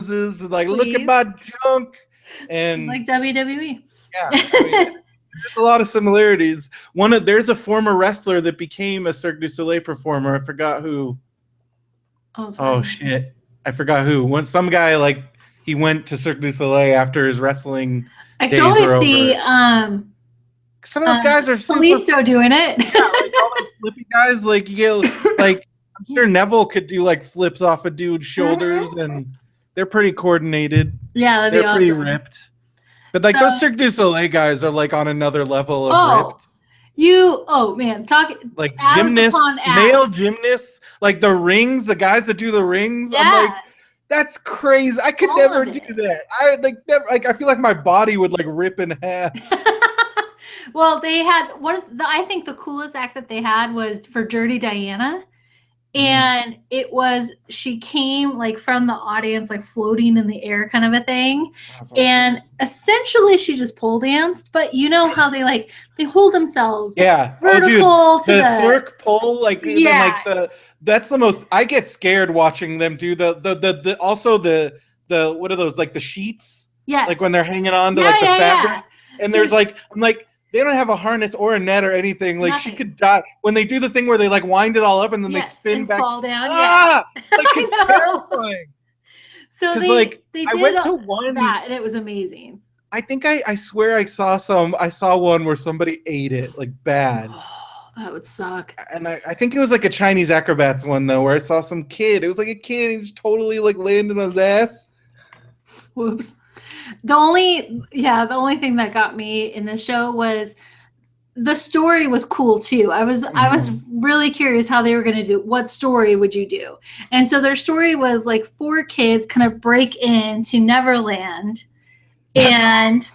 poses, like look at Please. my junk, Just and like WWE. yeah, I mean, there's a lot of similarities. There's a former wrestler that became a Cirque du Soleil performer. I forgot who. Oh, Oh sorry. shit, I forgot who. When some guy like he went to Cirque du Soleil after his wrestling I could days only were see over. Some of those guys are super. Kalisto doing it. Yeah, like all those flippy guys. Like you get like I'm sure Yeah. Neville could do like flips off a dude's shoulders, Mhm. and they're pretty coordinated. Yeah, that'd be They're pretty awesome. ripped. But like those So, Cirque du Soleil guys are like on another level of oh, ripped. oh man, talk Like abs upon gymnasts, male abs. gymnasts, like the rings, the guys that do the rings. I'm like, Yeah, that's crazy. I could all never of do it. that. I like never like I feel like my body would like rip in half. Well, they had one of the, I think the coolest act that they had was for Dirty Diana. And it was, she came like from the audience, like floating in the air kind of a thing. And essentially she just pole danced, but you know how they hold themselves Yeah. Oh, dude, vertical to the the, Cirque pole, like then yeah, like that's the most. I get scared watching them do the also the what are those like the sheets, like when yes. they're hanging on to Yeah, like the yeah, fabric, yeah. and So there's like I'm like they don't have a harness or a net or anything. Like she nothing. could die when they do the thing where they like wind it all up and then they Yes, spin and back. fall down. Yeah. Ah, like it's I know. terrifying. So Cause like they I did went to one. that and it was amazing. I think I swear I saw one where somebody ate it like bad. Oh, that would suck. And I think it was like a Chinese acrobats one though, where I saw some kid. It was like a kid. He just totally like landed on his ass. Whoops. The only thing that got me in the show was the story was cool too. I was really curious how they were going to do. What story would you do? And so their story was like four kids kind of break into Neverland That's and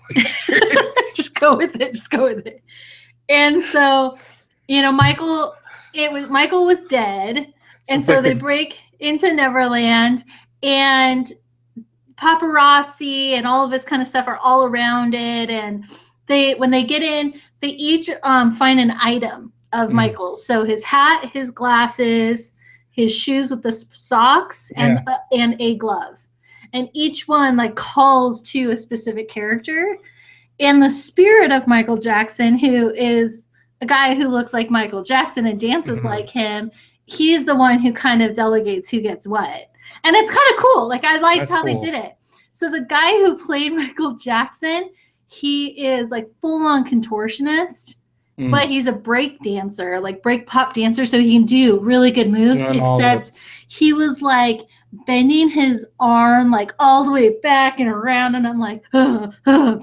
just go with it. Just go with it. And so, Michael was dead, and it's so like they the break into Neverland, and paparazzi and all of this kind of stuff are all around it, and when they get in, they each find an item of Michael's. So his hat, his glasses, his shoes with the socks, yeah. and a glove, and each one like calls to a specific character. And the spirit of Michael Jackson, who is a guy who looks like Michael Jackson and dances like him, he's the one who kind of delegates who gets what. And it's kind of cool. Like, I liked That's how cool. they did it. So the guy who played Michael Jackson, he is like full on contortionist, but he's a break dancer, like break pop dancer. So he can do really good moves, except he was like bending his arm like all the way back and around, and I'm like,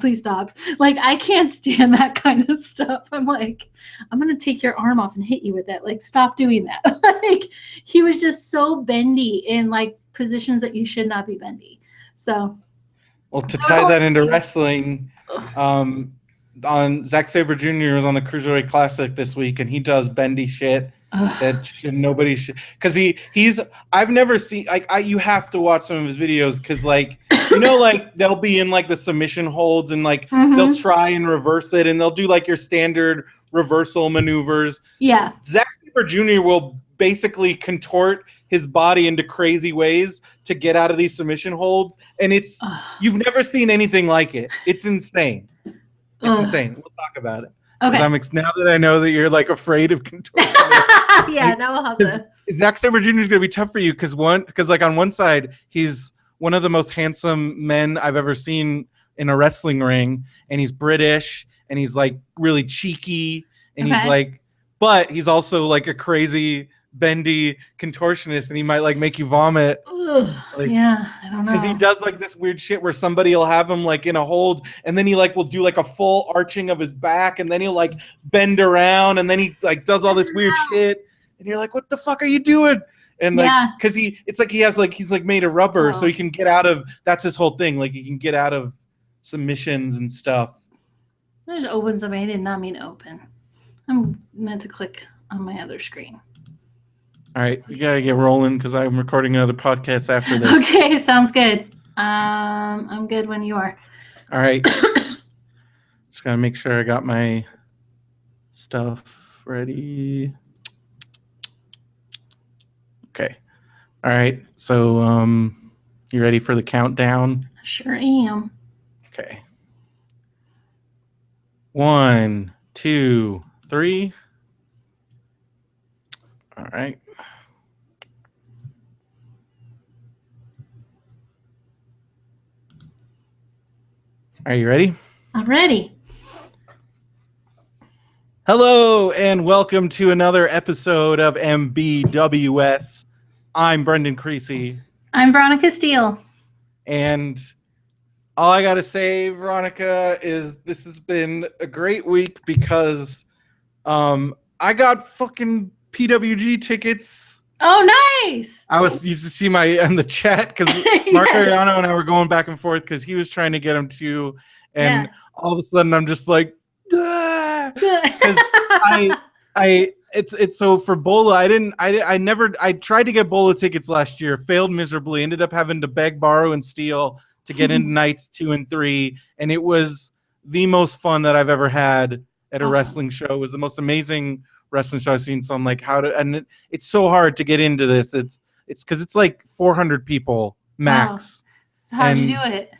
please stop. Like, I can't stand that kind of stuff. I'm like, I'm gonna take your arm off and hit you with it. Like, stop doing that. Like, he was just so bendy in like positions that you should not be bendy. So, well, to tie that into wrestling, on Zack Sabre Jr. was on the Cruiserweight Classic this week, and he does bendy shit that nobody should. Because he's I've never seen like you have to watch some of his videos because like like they'll be in like the submission holds and like they'll try and reverse it and they'll do like your standard reversal maneuvers. Yeah, Zack Sabre Jr. will basically contort his body into crazy ways to get out of these submission holds, and you've never seen anything like it. It's insane. It's insane. We'll talk about it. Okay. Now that I know that you're like afraid of contortion. Yeah, now we'll have to. Zack Sabre Jr. is going to be tough for you because like on one side he's one of the most handsome men I've ever seen in a wrestling ring, and he's British, and he's like really cheeky, and he's like, but he's also like a crazy bendy contortionist, and he might like make you vomit. Like, yeah, I don't know. Because he does like this weird shit where somebody will have him like in a hold, and then he like will do like a full arching of his back, and then he'll like bend around, and then he like does all this weird shit, and you're like, what the fuck are you doing? And like, because it's like he's like made of rubber, so he can get out of. That's his whole thing. Like he can get out of submissions and stuff. I just opened something. I did not mean to open. I'm meant to click on my other screen. All right, we gotta get rolling because I'm recording another podcast after this. Okay, sounds good. I'm good when you are. All right. Just gotta make sure I got my stuff ready. Okay. All right. So You ready for the countdown? Sure am. Okay. 1, 2, 3. All right. Are you ready? I'm ready. Hello and welcome to another episode of MBWS. I'm Brendan Creasy. I'm Veronica Steele. And all I got to say, Veronica, is this has been a great week because I got fucking PWG tickets. Oh, nice. I was used to see my in the chat because Mark Ariano and I were going back and forth because he was trying to get them too. And all of a sudden I'm just like, because it's so for Bola, I tried to get Bola tickets last year, failed miserably, ended up having to beg, borrow, and steal to get into nights 2 and 3, and it was the most fun that I've ever had at a wrestling show. It was the most amazing wrestling show I've seen. So I'm like, it's so hard to get into this. It's because it's like 400 people max. Wow. So how'd you do it?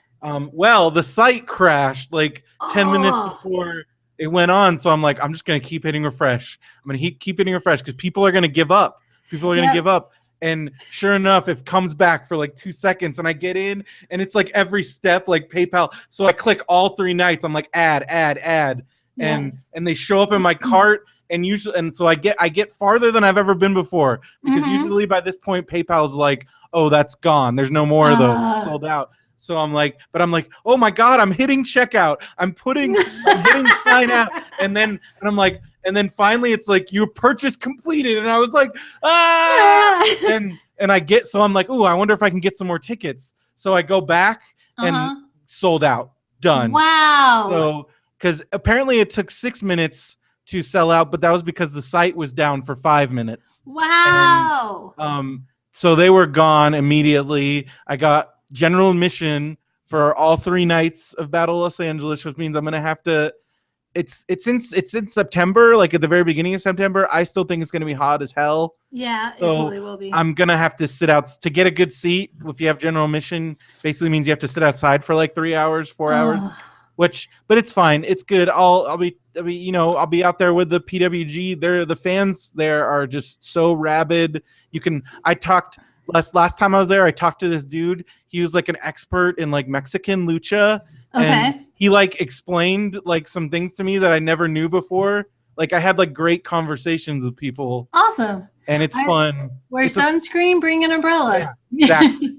Well, the site crashed like 10 minutes before it went on, so I'm like, I'm just gonna keep hitting refresh. I'm gonna keep hitting refresh because people are gonna give up. And sure enough, it comes back for like 2 seconds, and I get in, and it's like every step, like PayPal. So I click all 3 nights. I'm like, add, and they show up in my cart, and so I get farther than I've ever been before because usually by this point PayPal's like, oh, that's gone. There's no more of those, sold out. So I'm like, oh my God, I'm hitting checkout. I'm hitting sign out. And I'm like, and then finally it's like, your purchase completed. And I was like, so I'm like, oh, I wonder if I can get some more tickets. So I go back and sold out, done. Wow. So, because apparently it took 6 minutes to sell out, but that was because the site was down for 5 minutes. Wow. And, so they were gone immediately. I got general admission for all 3 nights of Battle Los Angeles, which means I'm gonna have to. It's in September, like at the very beginning of September. I still think it's gonna be hot as hell. Yeah, so it totally will be. I'm gonna have to sit out to get a good seat. If you have general admission, basically means you have to sit outside for like 3 hours, 4 hours. But it's fine. It's good. I'll be out there with the PWG. The fans there are just so rabid. Last time I was there, I talked to this dude. He was like an expert in like Mexican lucha. Okay. And he like explained like some things to me that I never knew before. Like I had like great conversations with people. Awesome. And it's fun. Wear sunscreen, bring an umbrella. Yeah, exactly.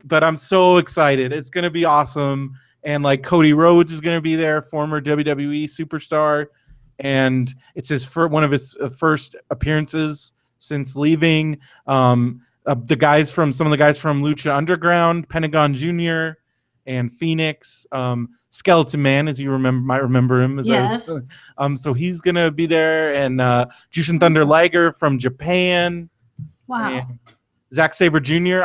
But I'm so excited. It's going to be awesome. And like Cody Rhodes is going to be there, former WWE superstar. And it's one of his first appearances since leaving. Some of the guys from Lucha Underground, Pentagon Jr. and Phoenix, Skeleton Man, as you might remember him. So he's gonna be there, and Jushin Thunder Liger from Japan. Wow. And Zack Sabre Jr.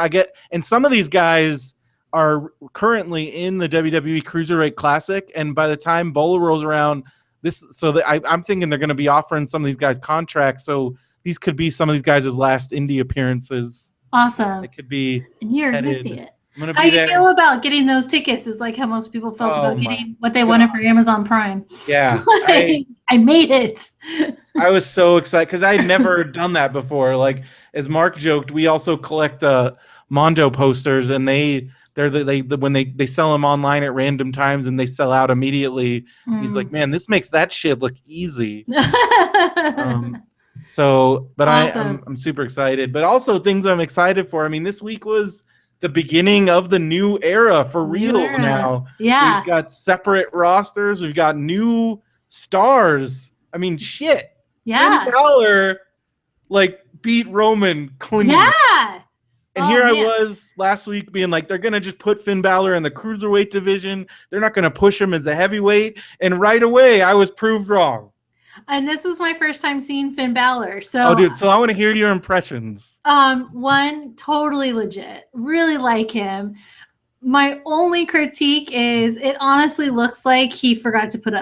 And some of these guys are currently in the WWE Cruiserweight Classic, and by the time Bola rolls around, I'm thinking they're going to be offering some of these guys contracts. So these could be some of these guys' last indie appearances. Awesome. It could be. And you're going to see it. How you feel about getting those tickets is like how most people felt about getting what they wanted for Amazon Prime. Yeah. I made it. I was so excited because I'd never done that before. Like, as Mark joked, we also collect Mondo posters, and when they sell them online at random times and they sell out immediately. He's like, man, this makes that shit look easy. Awesome. I'm super excited, but also things I'm excited for. I mean, this week was the beginning of the new era for reals now. Yeah. We've got separate rosters. We've got new stars. I mean, shit. Yeah. Finn Balor, like, beat Roman clean. Yeah. And I was last week being like, they're going to just put Finn Balor in the cruiserweight division. They're not going to push him as a heavyweight. And right away, I was proved wrong. And this was my first time seeing Finn Balor. So, I want to hear your impressions. One, totally legit. Really like him. My only critique is it honestly looks like he forgot to put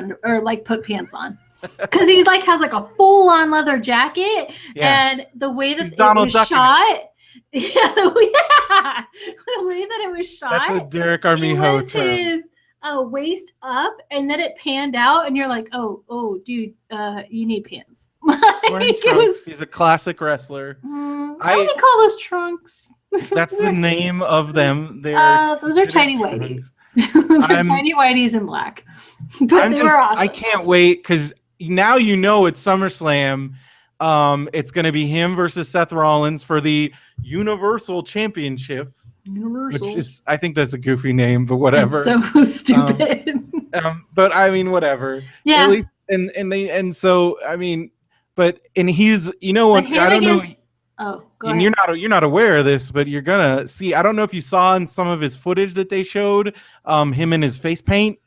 pants on. Because he has like a full-on leather jacket. Yeah. And the way that it was shot Yeah, the way that it was shot. That's a Derek Armijo term. His waist up, and then it panned out, and you're like, oh, dude, you need pants. He's a classic wrestler. I wouldn't call those trunks. That's the name of them. Those are tidy whities. Those are tidy whities in black. But they were awesome. I can't wait because now you know it's SummerSlam. It's going to be him versus Seth Rollins for the Universal Championship. Which is, I think that's a goofy name, but whatever. It's so stupid. But I mean, whatever. Yeah. At least, and so I mean, and he's, you know what? I don't know. Oh, go ahead. And you're not aware of this, but you're gonna see. I don't know if you saw in some of his footage that they showed, him in his face paint,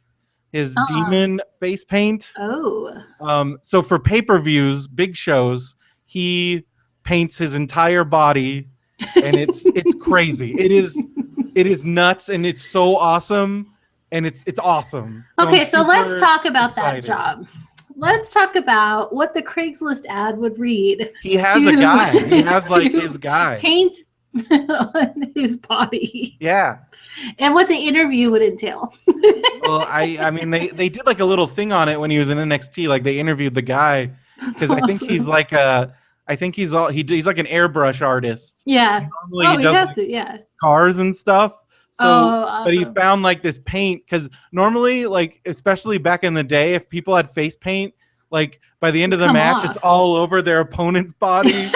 his demon face paint. Oh. So for pay-per-views, big shows, he paints his entire body. And it's crazy. It is nuts, and it's so awesome, and it's awesome. Okay, so let's talk about that job. Let's talk about what the Craigslist ad would read. He has a guy. He has like his guy paint on his body. Yeah, and what the interview would entail. Well, I mean they did like a little thing on it when he was in NXT. Like they interviewed the guy because I think he's like he's like an airbrush artist. Yeah. Normally he does cars and stuff. So, awesome. But he found like this paint because normally, like especially back in the day, if people had face paint, like by the end of the match, it's all over their opponent's body.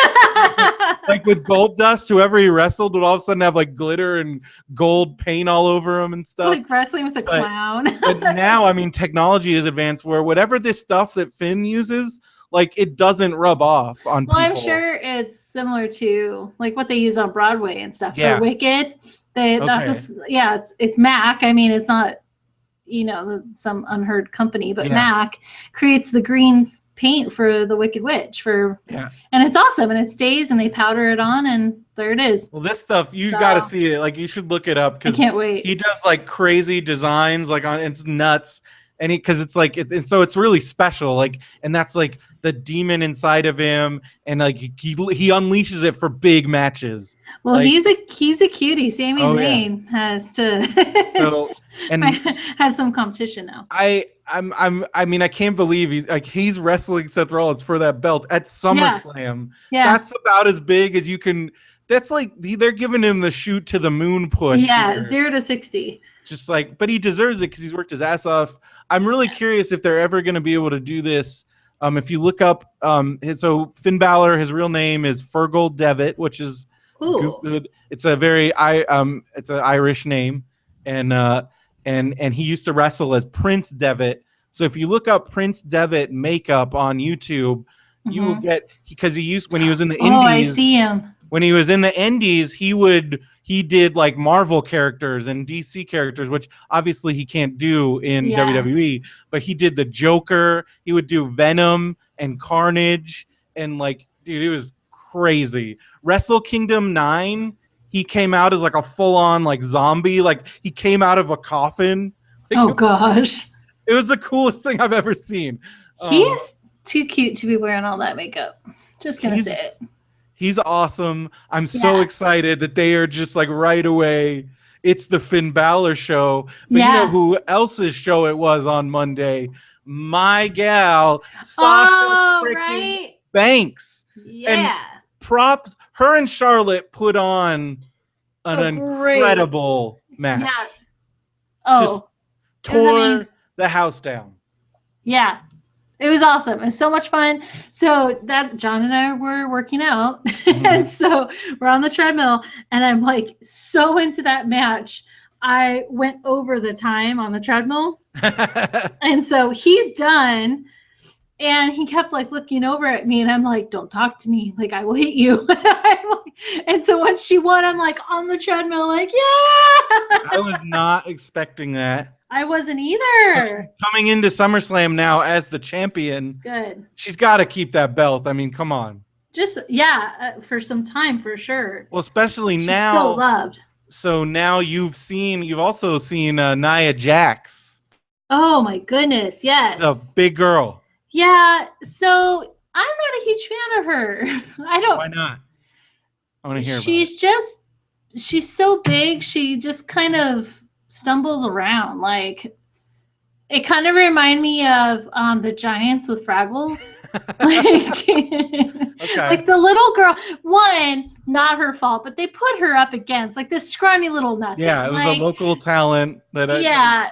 Like with gold dust, whoever he wrestled would all of a sudden have like glitter and gold paint all over him and stuff. Like wrestling with a clown. But now, I mean, technology is advanced where whatever this stuff that Finn uses, like it doesn't rub off on people. I'm sure it's similar to like what they use on Broadway and stuff. For Wicked, it's Mac. I mean, it's not, some unheard company, but Mac creates the green paint for the Wicked Witch and it's awesome, and it stays, and they powder it on, and there it is. Well, this stuff you got to see it. Like you should look it up because I can't wait. He does like crazy designs, like it's nuts. And because so it's really special, like, and that's like the demon inside of him, and like he unleashes it for big matches. Well, like, he's a cutie. Sami Zayn has some competition now. I mean, I can't believe he's wrestling Seth Rollins for that belt at SummerSlam. Yeah. That's about as big as you can. That's like they're giving him the shoot to the moon push. Yeah, 0 to 60. Just like, but he deserves it because he's worked his ass off. I'm really curious if they're ever going to be able to do this. If you look up, so Finn Balor, his real name is Fergal Devitt, which is good. It's a very it's an Irish name, and he used to wrestle as Prince Devitt. So if you look up Prince Devitt makeup on YouTube, you will get, because when he was in the Indies. Oh, I see him. When he was in the Indies, he did like Marvel characters and DC characters, which obviously he can't do in WWE, but he did the Joker. He would do Venom and Carnage, and like, dude, it was crazy. Wrestle Kingdom 9, he came out as like a full-on like zombie, like he came out of a coffin. Like, gosh. It was the coolest thing I've ever seen. He's too cute to be wearing all that makeup. Just gonna say it. He's awesome. I'm so excited that they are just like right away. It's the Finn Balor show. But you know who else's show it was on Monday? My gal, Sasha Banks. Yeah. And props. Her and Charlotte put on an incredible match. Yeah. Just tore the house down. Yeah. It was awesome. It was so much fun. So that John and I were working out, and so we're on the treadmill, and I'm like so into that match. I went over the time on the treadmill, and so he's done, and he kept like looking over at me, and I'm like, "Don't talk to me, like I will hit you." And so once she won, I'm like on the treadmill, like I was not expecting that. I wasn't either. Coming into SummerSlam now as the champion. Good. She's got to keep that belt. I mean, come on. Just, for some time, for sure. Well, especially She's now. so loved. So now you've also seen Nia Jax. Oh, my goodness. Yes. She's a big girl. Yeah. So I'm not a huge fan of her. I don't. Why not? I want to hear She's so big. She just kind of stumbles around. Like, it kind of reminded me of the Giants with Fraggles. Like the little girl. One, not her fault, but they put her up against like this scrawny little nothing. Yeah, it was a local talent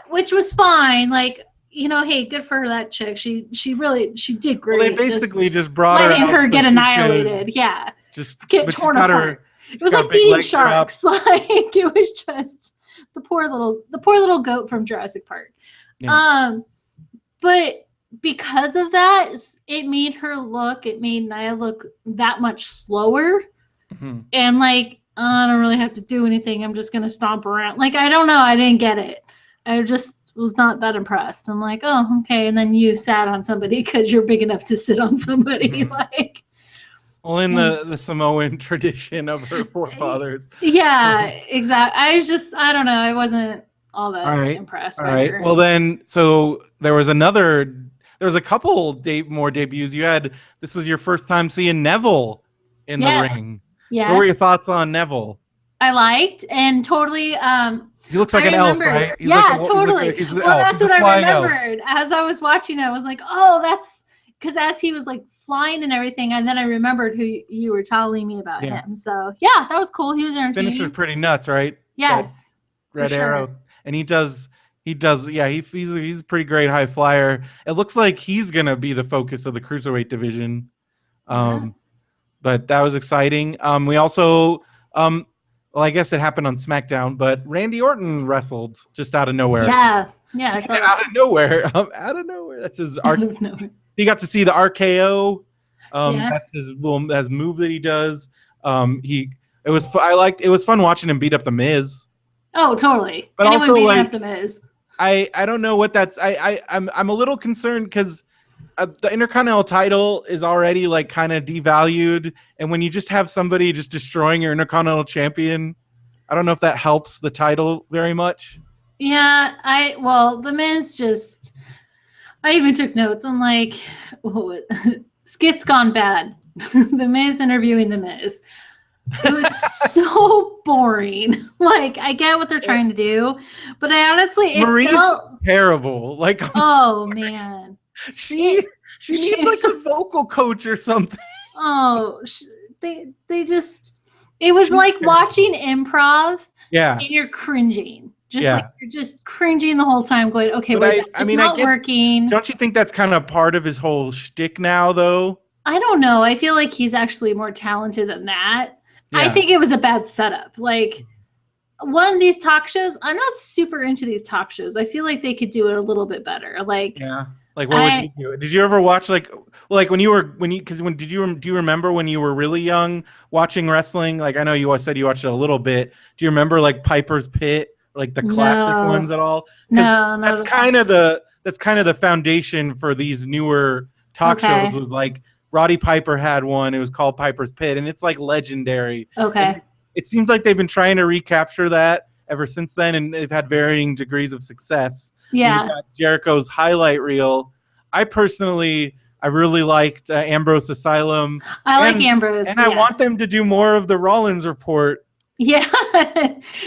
which was fine. Like, hey, good for her, that chick. She did great. Well, they basically just brought letting her get annihilated. Yeah, just get torn apart. It was like feeding sharks. Like, it was just the poor little goat from Jurassic Park. Yeah. But because of that, it made Nia look that much slower. Mm-hmm. And like, I don't really have to do anything. I'm just gonna stomp around. Like, I don't know. I didn't get it. I just was not that impressed. I'm like, oh, okay. And then you sat on somebody because you're big enough to sit on somebody. Mm-hmm. Like, well, in the Samoan tradition of her forefathers. Yeah, exactly. I don't know. I wasn't all that impressed by her. Well, then, so there was a couple more debuts. This was your first time seeing Neville in the ring. Yes. So what were your thoughts on Neville? I liked and totally. He looks like an elf, right? Totally. That's what I remembered. As I was watching it, I was like, oh, that's because as he was like flying and everything, and then I rememred who you were telling me about him. So yeah, that was cool. He was entertaining. Finisher's pretty nuts, right? Yes. Red Arrow. And he's a pretty great high flyer. It looks like he's gonna be the focus of the cruiserweight division. But that was exciting. We also well, I guess it happened on SmackDown, but Randy Orton wrestled just out of nowhere. Yeah. Out of nowhere. Out of nowhere. That's his He got to see the RKO. That's his move that he does. It was fun watching him beat up the Miz. Oh, totally. But anyone also, beating like, up the Miz. I don't know what that's. I'm a little concerned because the Intercontinental title is already like kind of devalued, and when you just have somebody just destroying your Intercontinental champion, I don't know if that helps the title very much. Yeah, the Miz just. I even took notes. I'm like, skit's gone bad. The Miz interviewing the Miz. It was so boring. Like, I get what they're trying to do, but I honestly, Marie's felt terrible. Like, man, she needs like a vocal coach or something. Oh, they just. It was like watching improv. Yeah, and you're cringing. Like you're just cringing the whole time, going, "Okay, it's not working." Don't you think that's kind of part of his whole shtick now, though? I don't know. I feel like he's actually more talented than that. Yeah. I think it was a bad setup. Like, one of these talk shows, I'm not super into these talk shows. I feel like they could do it a little bit better. Like, yeah. Like, what would you do? Did you ever watch do you remember when you were really young watching wrestling? Like, I know you said you watched it a little bit. Do you remember like Piper's Pit, like the classic ones at all? No, that's kind of the foundation for these newer talk shows. Was like Roddy Piper had one. It was called Piper's Pit, and it's like legendary. Okay. And it seems like they've been trying to recapture that ever since then, and they've had varying degrees of success. Yeah. Jericho's highlight reel. I really liked Ambrose Asylum. I like Ambrose. And I want them to do more of the Rollins report. Yeah.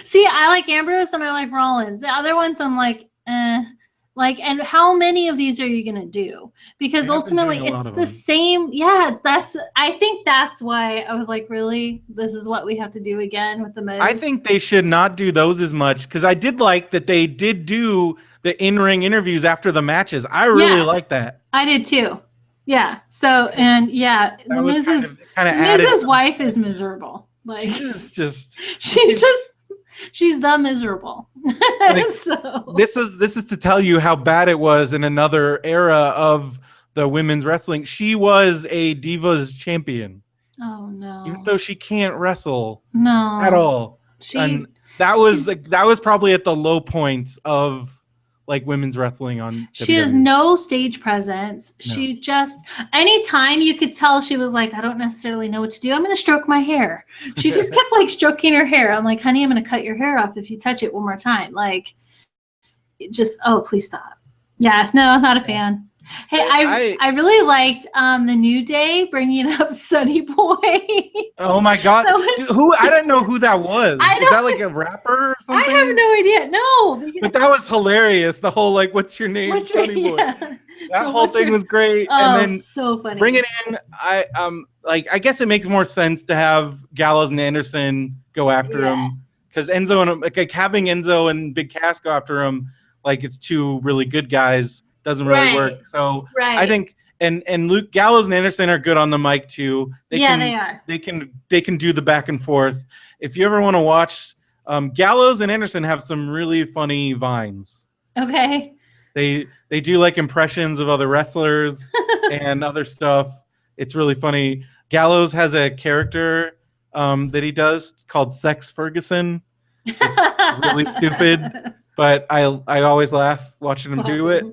See, I like Ambrose and I like Rollins. The other ones I'm like, Like, and how many of these are you going to do? Because ultimately it's the same. Yeah, I think that's why I was like, really? This is what we have to do again with the Miz? I think they should not do those as much, because I did like that they did do the in-ring interviews after the matches. I really like that. I did too. Yeah. So, and yeah, the Miz's wife is miserable. Like, she's the miserable. Like, so this is to tell you how bad it was in another era of the women's wrestling. She was a Divas champion. Oh no! Even though she can't wrestle, no, at all. And that was probably at the low point of like women's wrestling on. She has no stage presence. No. She just, anytime you could tell she was like, I don't necessarily know what to do. I'm going to stroke my hair. She just kept like stroking her hair. I'm like, honey, I'm going to cut your hair off if you touch it one more time. Like, just, oh, please stop. Yeah, no, I'm not a fan. Hey, I really liked the New Day bringing up Sonny Boy. Oh my god! Dude, I didn't know who that was. Is that like a rapper or something? I have no idea. No, but that was hilarious. The whole like, "What's your name, Sonny Boy?" Yeah. That whole thing was great. Oh, and then so funny. Bring it in. I guess it makes more sense to have Gallows and Anderson go after him because Enzo and like having Enzo and Big Cass go after him, like it's two really good guys, doesn't really work. So I think. And Luke Gallows and Anderson are good on the mic too. They are. They can do the back and forth. If you ever want to watch, Gallows and Anderson have some really funny vines. Okay. They do like impressions of other wrestlers and other stuff. It's really funny. Gallows has a character that he does called Sex Ferguson. It's really stupid, but I always laugh watching him do it.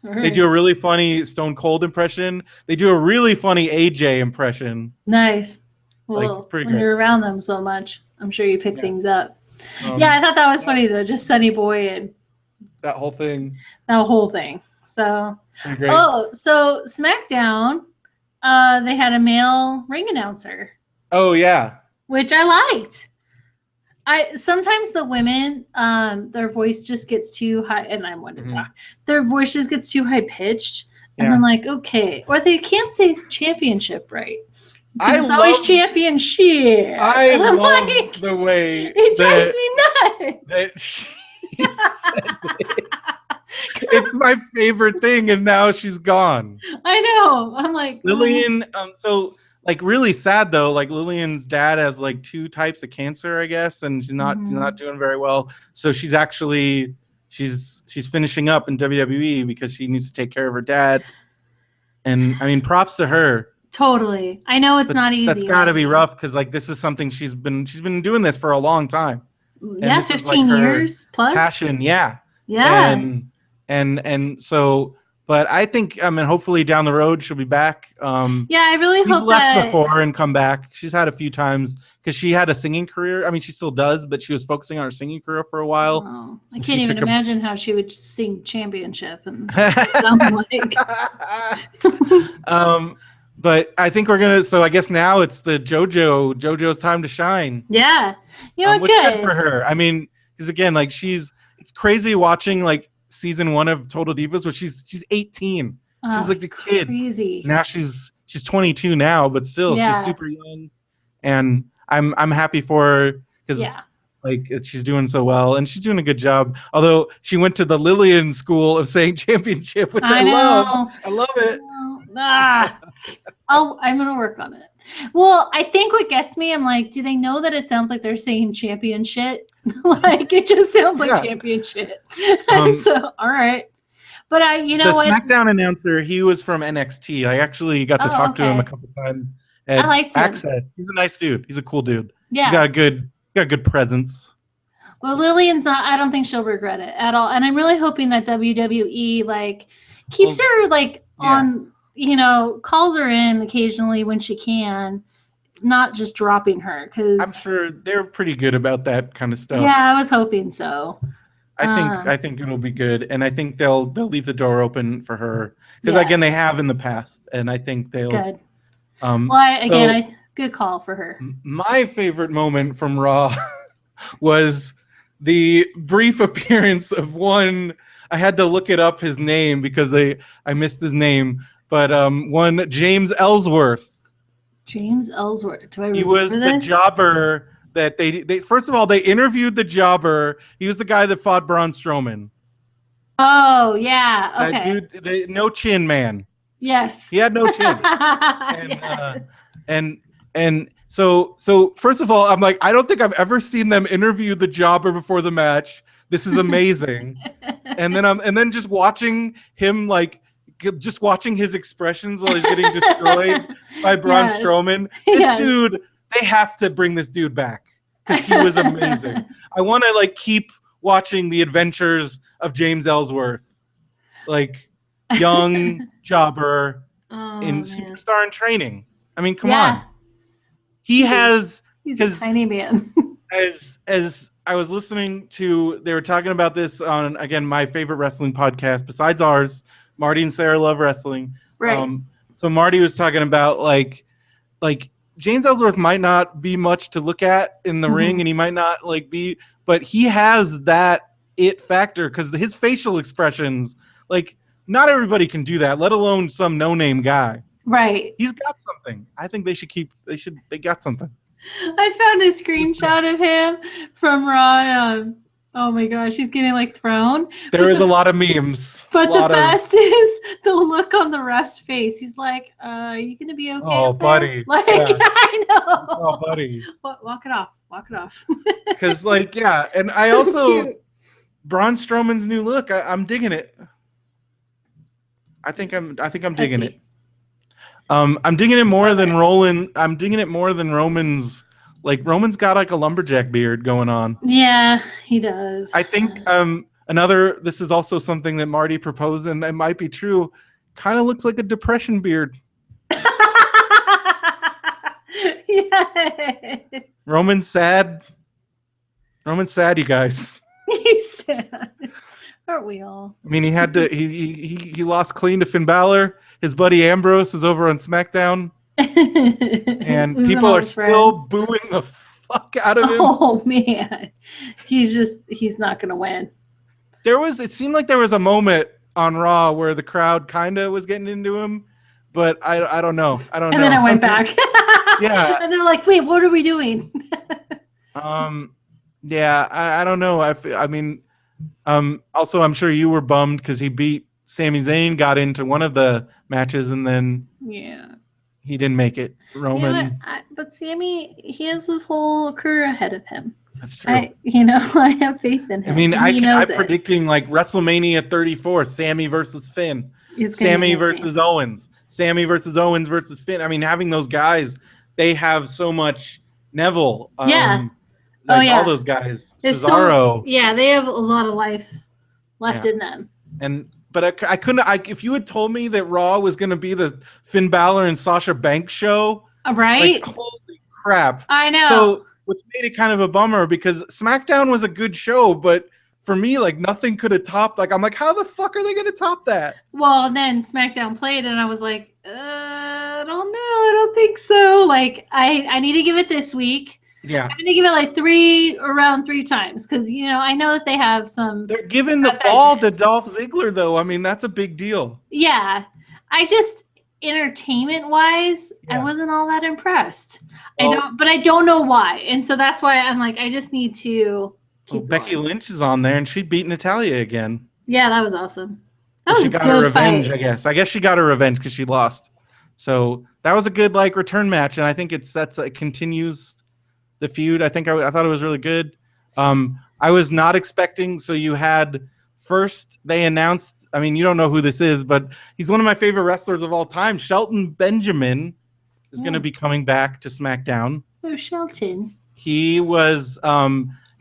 Right. They do a really funny Stone Cold impression. They do a really funny AJ impression. Nice. Well, like, it's pretty when great. You're around them so much, I'm sure you pick things up. I thought that was funny though. Just Sonny Boy and that whole thing. So so SmackDown, they had a male ring announcer. Oh yeah. Which I liked. Sometimes the women, their voice just gets too high, and I'm one to talk. Their voice just gets too high pitched, and I'm like, okay, or they can't say championship right. It's always championship. I love like, the way it drives me nuts. That she said it. It's my favorite thing, and now she's gone. I know. I'm like Lillian. So. Like really sad though. Like Lillian's dad has like 2 types of cancer, I guess, and she's not doing very well. So she's finishing up in WWE because she needs to take care of her dad. And I mean, props to her. Totally. I know it's not easy. That's got to be rough because like this is something she's been doing this for a long time. Yeah, 15 years plus. Passion, yeah. And so. But I think, hopefully down the road she'll be back. I really hope she's left before and come back. She's had a few times because she had a singing career. I mean, she still does, but she was focusing on her singing career for a while. Oh, so I can't even imagine how she would sing championship. And but I think we're gonna. So I guess now it's the JoJo's time to shine. Yeah, which is good for her. I mean, because again, like it's crazy watching like. Season 1 of Total Divas, where she's 18. She's like a kid. Crazy. Now she's 22 now, but still she's super young. And I'm happy for her because like she's doing so well and she's doing a good job. Although she went to the Lillian school of saying championship, which I love. I love it. I'm gonna work on it. Well, I think what gets me, I'm like, do they know that it sounds like they're saying championship? Like it just sounds like championship. So all right. But the SmackDown announcer, he was from NXT. I actually got to talk to him a couple times at I liked Access. He's a nice dude. He's a cool dude. Yeah. He's got a good presence. Well, Lillian's I don't think she'll regret it at all. And I'm really hoping that WWE like keeps her like on calls her in occasionally when she can, not just dropping her. Because I'm sure they're pretty good about that kind of stuff. Yeah, I was hoping so. I think it'll be good, and I think they'll leave the door open for her because again they have in the past, and I think they'll. Good. Good call for her. My favorite moment from Raw was the brief appearance of one. I had to look it up his name because I missed his name. But one James Ellsworth. James Ellsworth. Do I remember He was the jobber that they first of all they interviewed the jobber. He was the guy that fought Braun Strowman. Oh yeah. Okay. That dude, no chin man. Yes. He had no chin. And so first of all, I'm like, I don't think I've ever seen them interview the jobber before the match. This is amazing. and then just watching him just watching his expressions while he's getting destroyed by Braun Strowman. This dude, they have to bring this dude back because he was amazing. I want to keep watching the adventures of James Ellsworth, young jobber in Superstar in training. I mean, come on. He's a tiny man. as I was listening to, they were talking about this on, again, my favorite wrestling podcast besides ours, Marty and Sarah Love Wrestling. Right. So Marty was talking about like James Ellsworth might not be much to look at in the ring, and he might not like be, but he has that it factor because his facial expressions, like not everybody can do that, let alone some no-name guy. Right. He's got something. I think they got something. I found a screenshot of him from Raw. Oh my gosh, he's getting like thrown. There is a lot of memes. But the best is the look on the ref's face. He's like, are you going to be okay? Oh, buddy. Like, yeah. I know. Oh, buddy. Walk it off. Walk it off. Because, like, yeah. And I so also, cute. Braun Strowman's new look, I'm digging it. I think I'm digging it. I'm digging it more than Roland. I'm digging it more than Roman's. Like, Roman's got like a lumberjack beard going on. Yeah, he does. I think this is also something that Marty proposed, and it might be true. Kind of looks like a depression beard. Yes. Roman's sad. You guys. He's sad. Aren't we all? I mean, he had to. He lost clean to Finn Balor. His buddy Ambrose is over on SmackDown. And people are still booing the fuck out of him. Oh man, he's not gonna win. It seemed like there was a moment on Raw where the crowd kind of was getting into him, but I don't know. And then I went back. Yeah. And they're like, wait, what are we doing? Yeah, I don't know. I mean, also I'm sure you were bummed because he beat Sami Zayn, got into one of the matches, and then he didn't make it. Roman, but Sami, he has his whole career ahead of him. That's true. I have faith in him. I mean, I'm predicting like WrestleMania 34, Sami versus Finn, Sami versus Owens, Sami versus Owens versus Finn. I mean, having those guys, they have so much. Neville, all those guys, Cesaro. They have a lot of life left in them. But I couldn't. if you had told me that Raw was going to be the Finn Balor and Sasha Banks show, right? Like, holy crap! I know. So, which made it kind of a bummer because SmackDown was a good show, but for me, like nothing could have topped. Like I'm like, how the fuck are they going to top that? Well, then SmackDown played, and I was like, I don't know. I don't think so. Like I need to give it this week. Yeah, I'm gonna give it like around three times because I know that they have some. They're giving the ball to Dolph Ziggler, though. I mean, that's a big deal. Yeah, I just entertainment wise, I wasn't all that impressed. I don't know why, and so that's why I'm like, I just need to keep. Becky Lynch is on there, and she beat Natalya again. Yeah, that was awesome. That was she got her revenge, fight. I guess she got her revenge because she lost. So that was a good return match, and I think it continues the feud. I thought it was really good. I was not expecting. So you had first they announced. I mean, you don't know who this is, but he's one of my favorite wrestlers of all time. Shelton Benjamin is going to be coming back to SmackDown. Oh, Shelton. He was.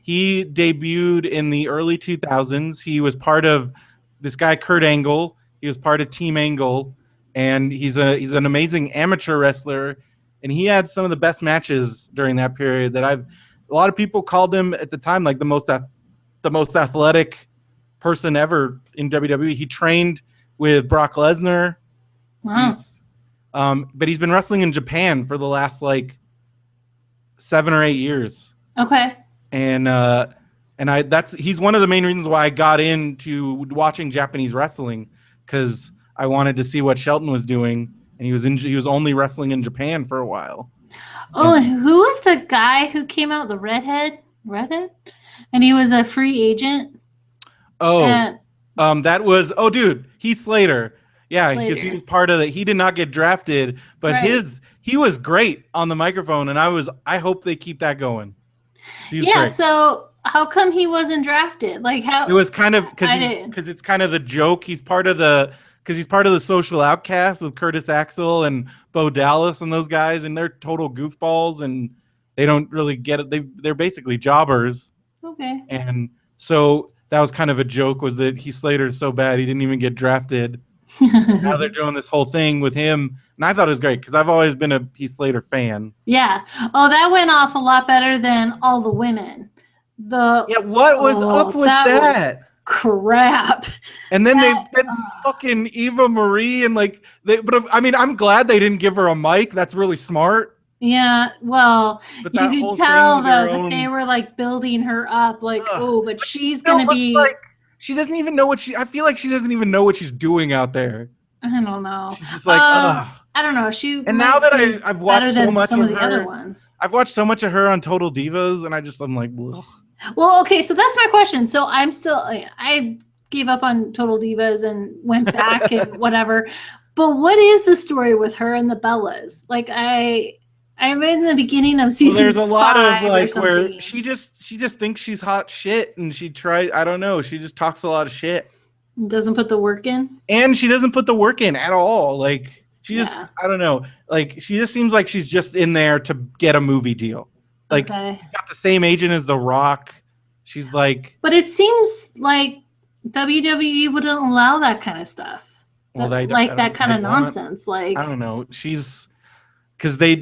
He debuted in the early 2000s. He was part of this guy Kurt Angle. He was part of Team Angle, and he's an amazing amateur wrestler. And he had some of the best matches during that period a lot of people called him at the time like the most athletic person ever in WWE. He trained with Brock Lesnar. Wow. But he's been wrestling in Japan for the last 7 or 8 years. Okay. And he's one of the main reasons why I got into watching Japanese wrestling because I wanted to see what Shelton was doing. And he was only wrestling in Japan for a while. Oh, and who was the guy who came out, the redhead? And he was a free agent? Oh, that was, Heath Slater. Yeah, because he was part of it. He did not get drafted, but he was great on the microphone, and I hope they keep that going. Yeah, so how come he wasn't drafted? Like how? It was kind of because it's kind of the joke. He's part of the Social Outcasts with Curtis Axel and Bo Dallas and those guys, and they're total goofballs, and they don't really get it. They're basically jobbers. Okay. And so that was kind of a joke, was that Heath Slater's so bad he didn't even get drafted. Now they're doing this whole thing with him, and I thought it was great because I've always been a Heath Slater fan. Yeah. Oh, that went off a lot better than all the women. What was up with that? Crap. And then fucking Eva Marie and like but I mean, I'm glad they didn't give her a mic. That's really smart. Yeah, well, but you could tell though that they were like building her up, like, but she's gonna be. Like she doesn't even know I feel like she doesn't even know what she's doing out there. I don't know. She's just like, I don't know. And now that I've watched so much of the other ones, I've watched so much of her on Total Divas, and I'm like, ugh. Well, okay, so that's my question. So I gave up on Total Divas and went back and whatever. But what is the story with her and the Bellas? Like I'm in the beginning of season. There's a lot of like where she just thinks she's hot shit, and she tries. I don't know. She just talks a lot of shit. Doesn't put the work in. And she doesn't put the work in at all. Like she just, I don't know. Like she just seems like she's just in there to get a movie deal. Like got the same agent as The Rock. She's like. But it seems like WWE wouldn't allow that kind of stuff. Well, that kind of nonsense. Like I don't know. She's. Because they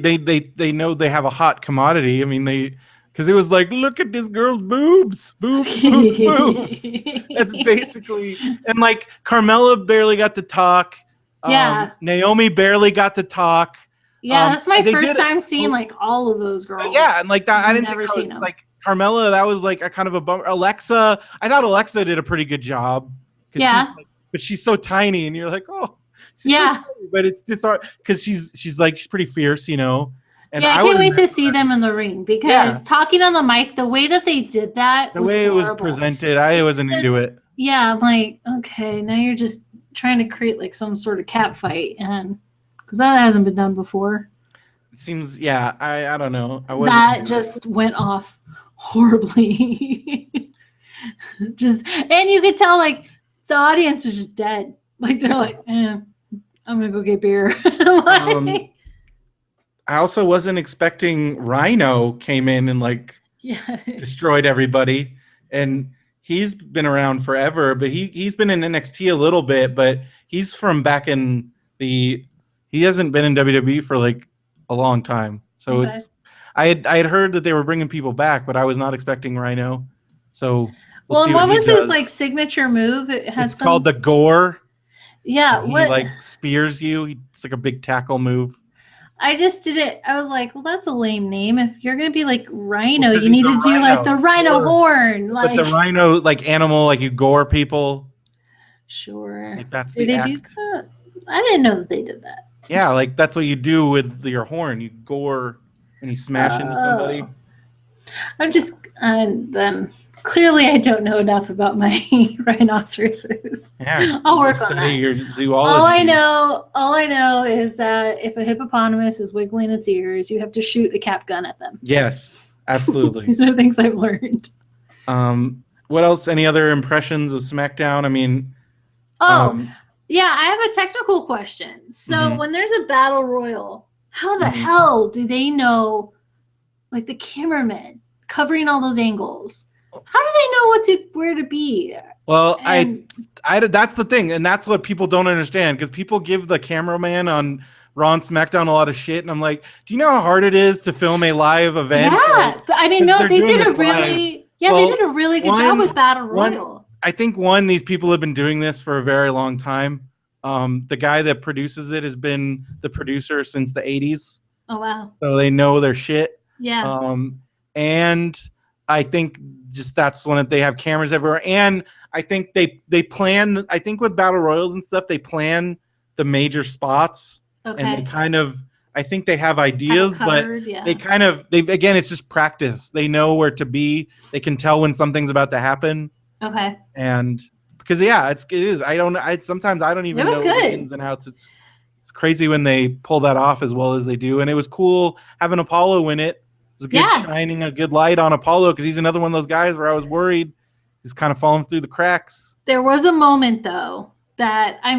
know they have a hot commodity. I mean, because it was like, look at this girl's boobs. Boobs. That's basically, and like Carmella barely got to talk. Naomi barely got to talk. Yeah, that's my first time seeing like all of those girls. Yeah, and like that, I didn't think that was like Carmella. That was like a kind of a bummer. Alexa, I thought Alexa did a pretty good job. Yeah, but she's so tiny, and you're like, oh. So funny, but it's disheartening because she's pretty fierce, you know. And I can't wait to see them in the ring because talking on the mic, the way that they did that, the way it was presented, I wasn't into it. Yeah, I'm like, okay, now you're just trying to create like some sort of cat fight, and because that hasn't been done before. It seems, I don't know. That just went off horribly. And you could tell like the audience was just dead. Like they're like, I'm gonna go get beer. I also wasn't expecting Rhino came in and like destroyed everybody, and he's been around forever. But he's been in NXT a little bit, but he's from back in he hasn't been in WWE for like a long time. So I had heard that they were bringing people back, but I was not expecting Rhino. So what was his like signature move? It's called the Gore. Yeah, he like spears you. It's like a big tackle move. I just did it. I was like, well, that's a lame name. If you're gonna be like Rhino, you need to do like the Rhino horn, like the Rhino, like animal, like you gore people. Sure. Like that's did the they act. do that? I didn't know that they did that. Yeah, like that's what you do with your horn. You gore and you smash into somebody. I'm just then. Clearly, I don't know enough about my rhinoceroses. Yeah, I'll work on that. Your zoology. All I know is that if a hippopotamus is wiggling its ears, you have to shoot a cap gun at them. Yes, absolutely. These are things I've learned. What else? Any other impressions of SmackDown? I mean, yeah, I have a technical question. So when there's a battle royal, how the hell do they know, like the cameramen covering all those angles? How do they know where to be? Well, I that's the thing, and that's what people don't understand because people give the cameraman on Raw and SmackDown a lot of shit, and I'm like, do you know how hard it is to film a live event? Yeah, I mean, no, they did a really, they did a really good job with Battle Royal. I think these people have been doing this for a very long time. The guy that produces it has been the producer since the 80s. Oh wow! So they know their shit. Yeah. And I think just that's when they have cameras everywhere, and I think they plan. I think with battle royals and stuff, they plan the major spots, and they kind of. I think they have ideas, covered, but they again, it's just practice. They know where to be. They can tell when something's about to happen. Okay. And because it is. Sometimes I don't even know the ins and outs. It's crazy when they pull that off as well as they do, and it was cool having Apollo win it. It was good shining a good light on Apollo because he's another one of those guys where I was worried he's kind of falling through the cracks. There was a moment though that I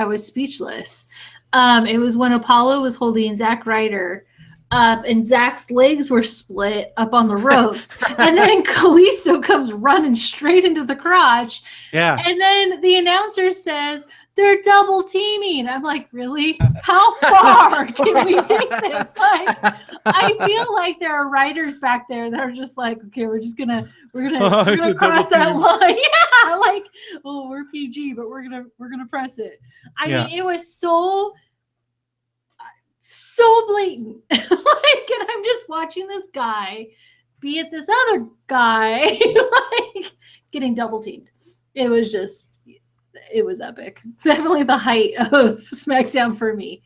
was speechless. It was when Apollo was holding Zack Ryder up and Zack's legs were split up on the ropes. And then Kalisto comes running straight into the crotch. Yeah. And then the announcer says, they're double teaming. I'm like, really? How far can we take this? Like, I feel like there are writers back there that are just like, okay, we're gonna cross that line. Yeah, like, oh, we're PG, but we're gonna press it. I mean, it was so blatant. Like, and I'm just watching this guy be at this other guy, like getting double teamed. It was epic. Definitely the height of SmackDown for me.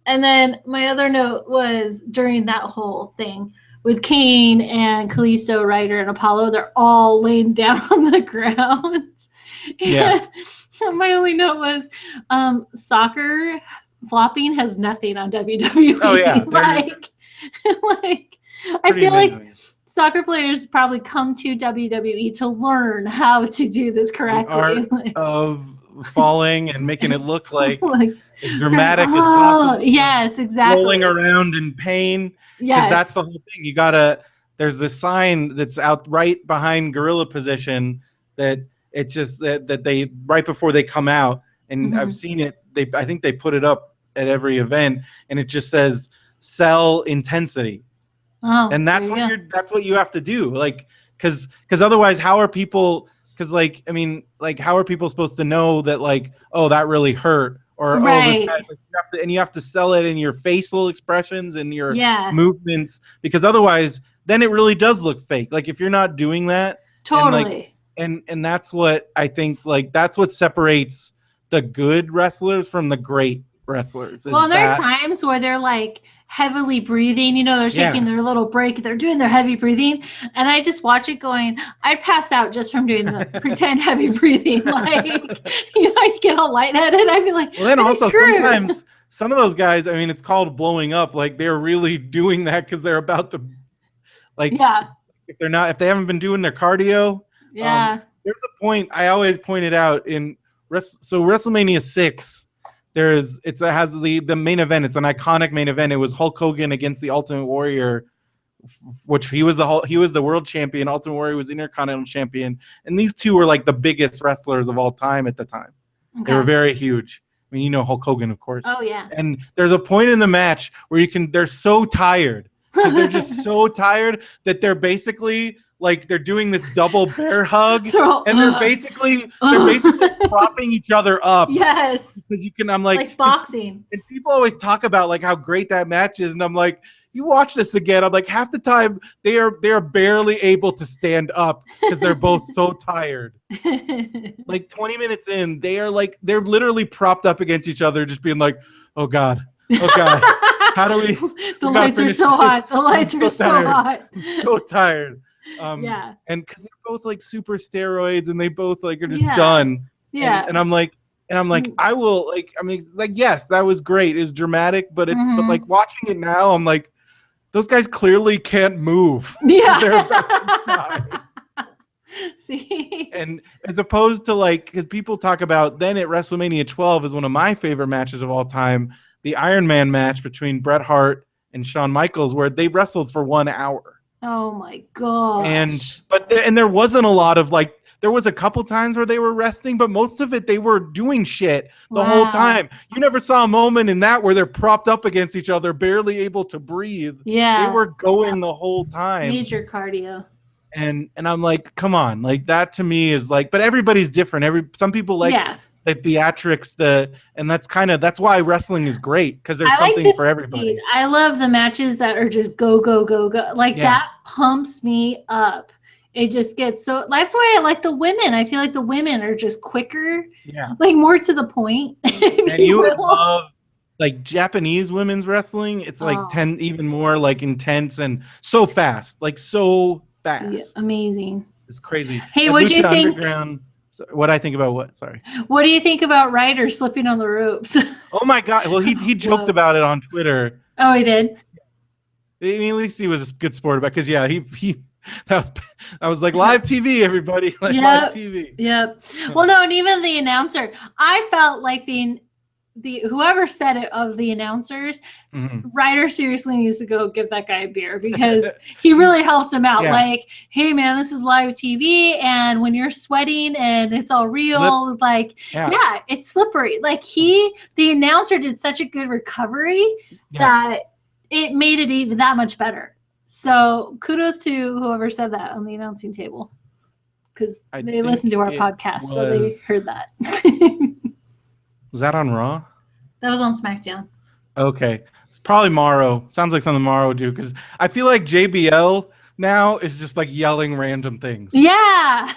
And then my other note was during that whole thing with Kane and Kalisto, Ryder, and Apollo, they're all laying down on the ground. Yeah. And my only note was soccer flopping has nothing on WWE. Oh yeah. like I feel amazing. Like soccer players probably come to WWE to learn how to do this correctly. The art of falling and making it look like as dramatic as possible. Yes, exactly. Rolling around in pain. Yes. Because that's the whole thing. There's this sign that's out right behind gorilla position that it's just that they, right before they come out, and I've seen it, I think they put it up at every event, and it just says sell intensity. Oh, and that's what you have to do, like, because otherwise how are people, because like, I mean, like, how are people supposed to know that, like, oh, that really hurt, or oh, this guy, like, you have to sell it in your facial expressions and your movements, because otherwise then it really does look fake, like if you're not doing that. Totally. And that's what I think, like, that's what separates the good wrestlers from the great wrestlers. Well, there are times where they're like heavily breathing, you know, they're taking their little break, they're doing their heavy breathing, and I just watch it going, I'd pass out just from doing the pretend heavy breathing. Like, you know, you get all lightheaded. I'd be like, well, then also sometimes some of those guys, I mean, it's called blowing up, like they're really doing that because they're about to, like, if they haven't been doing their cardio. There's a point I always pointed out in WrestleMania 6. It has the main event. It's an iconic main event. It was Hulk Hogan against the Ultimate Warrior, which he was the world champion. Ultimate Warrior was the Intercontinental champion, and these two were like the biggest wrestlers of all time at the time. They were very huge. I mean, you know Hulk Hogan, of course. Oh yeah. And there's a point in the match where they're so tired because they're just so tired that they're basically, like, they're doing this double bear hug, and they're basically propping each other up. Yes. Because I'm like boxing. And people always talk about like how great that match is, and I'm like, you watch this again, I'm like, half the time they are barely able to stand up because they're both so tired. Like 20 minutes in, they're literally propped up against each other, just being like, oh God. How do we? The lights are so hot. The lights are so hot. I'm so tired. And because they're both like super steroids, and they both like are just done. Yeah. And I'm like, I will, like, I mean, like, yes, that was great. It's dramatic, but but like watching it now, I'm like, those guys clearly can't move. Yeah. They're about to die. See. And as opposed to, like, because people talk about, then at WrestleMania 12 is one of my favorite matches of all time, the Iron Man match between Bret Hart and Shawn Michaels, where they wrestled for 1 hour. Oh my gosh. And there wasn't a lot of, like, there was a couple times where they were resting, but most of it they were doing shit the whole time. You never saw a moment in that where they're propped up against each other, barely able to breathe. Yeah. They were going the whole time. Major cardio. And I'm like, come on, like, that to me is like, but everybody's different. Some people like the theatrics, and that's why wrestling is great, because there's something for everybody. I love the matches that are just go go go go, like that pumps me up. It just gets so, that's why I like the women. I feel like the women are just quicker, like more to the point. And you would love, like, Japanese women's wrestling. It's like 10 even more like intense and so fast, like so fast. Yeah, amazing. It's crazy. Hey, what do you think? What I think about what? Sorry. What do you think about Ryder slipping on the ropes? Oh my God! Well, he joked about it on Twitter. Oh, he did. I mean, at least he was a good sport about, because that was like live TV, everybody, like live TV. Yep. Well, no, and even the announcer, I felt like the whoever said it of the announcers, Mhm. Ryder seriously needs to go give that guy a beer because he really helped him out. Yeah. Like, hey man, this is live TV, and when you're sweating and it's all real, like yeah, it's slippery. Like the announcer did such a good recovery that it made it even that much better. So kudos to whoever said that on the announcing table, because they listened to our podcast, so they heard that. Was that on Raw? That was on SmackDown. Okay. It's probably Morrow. Sounds like something Morrow would do, because I feel like JBL now is just like yelling random things. Yeah.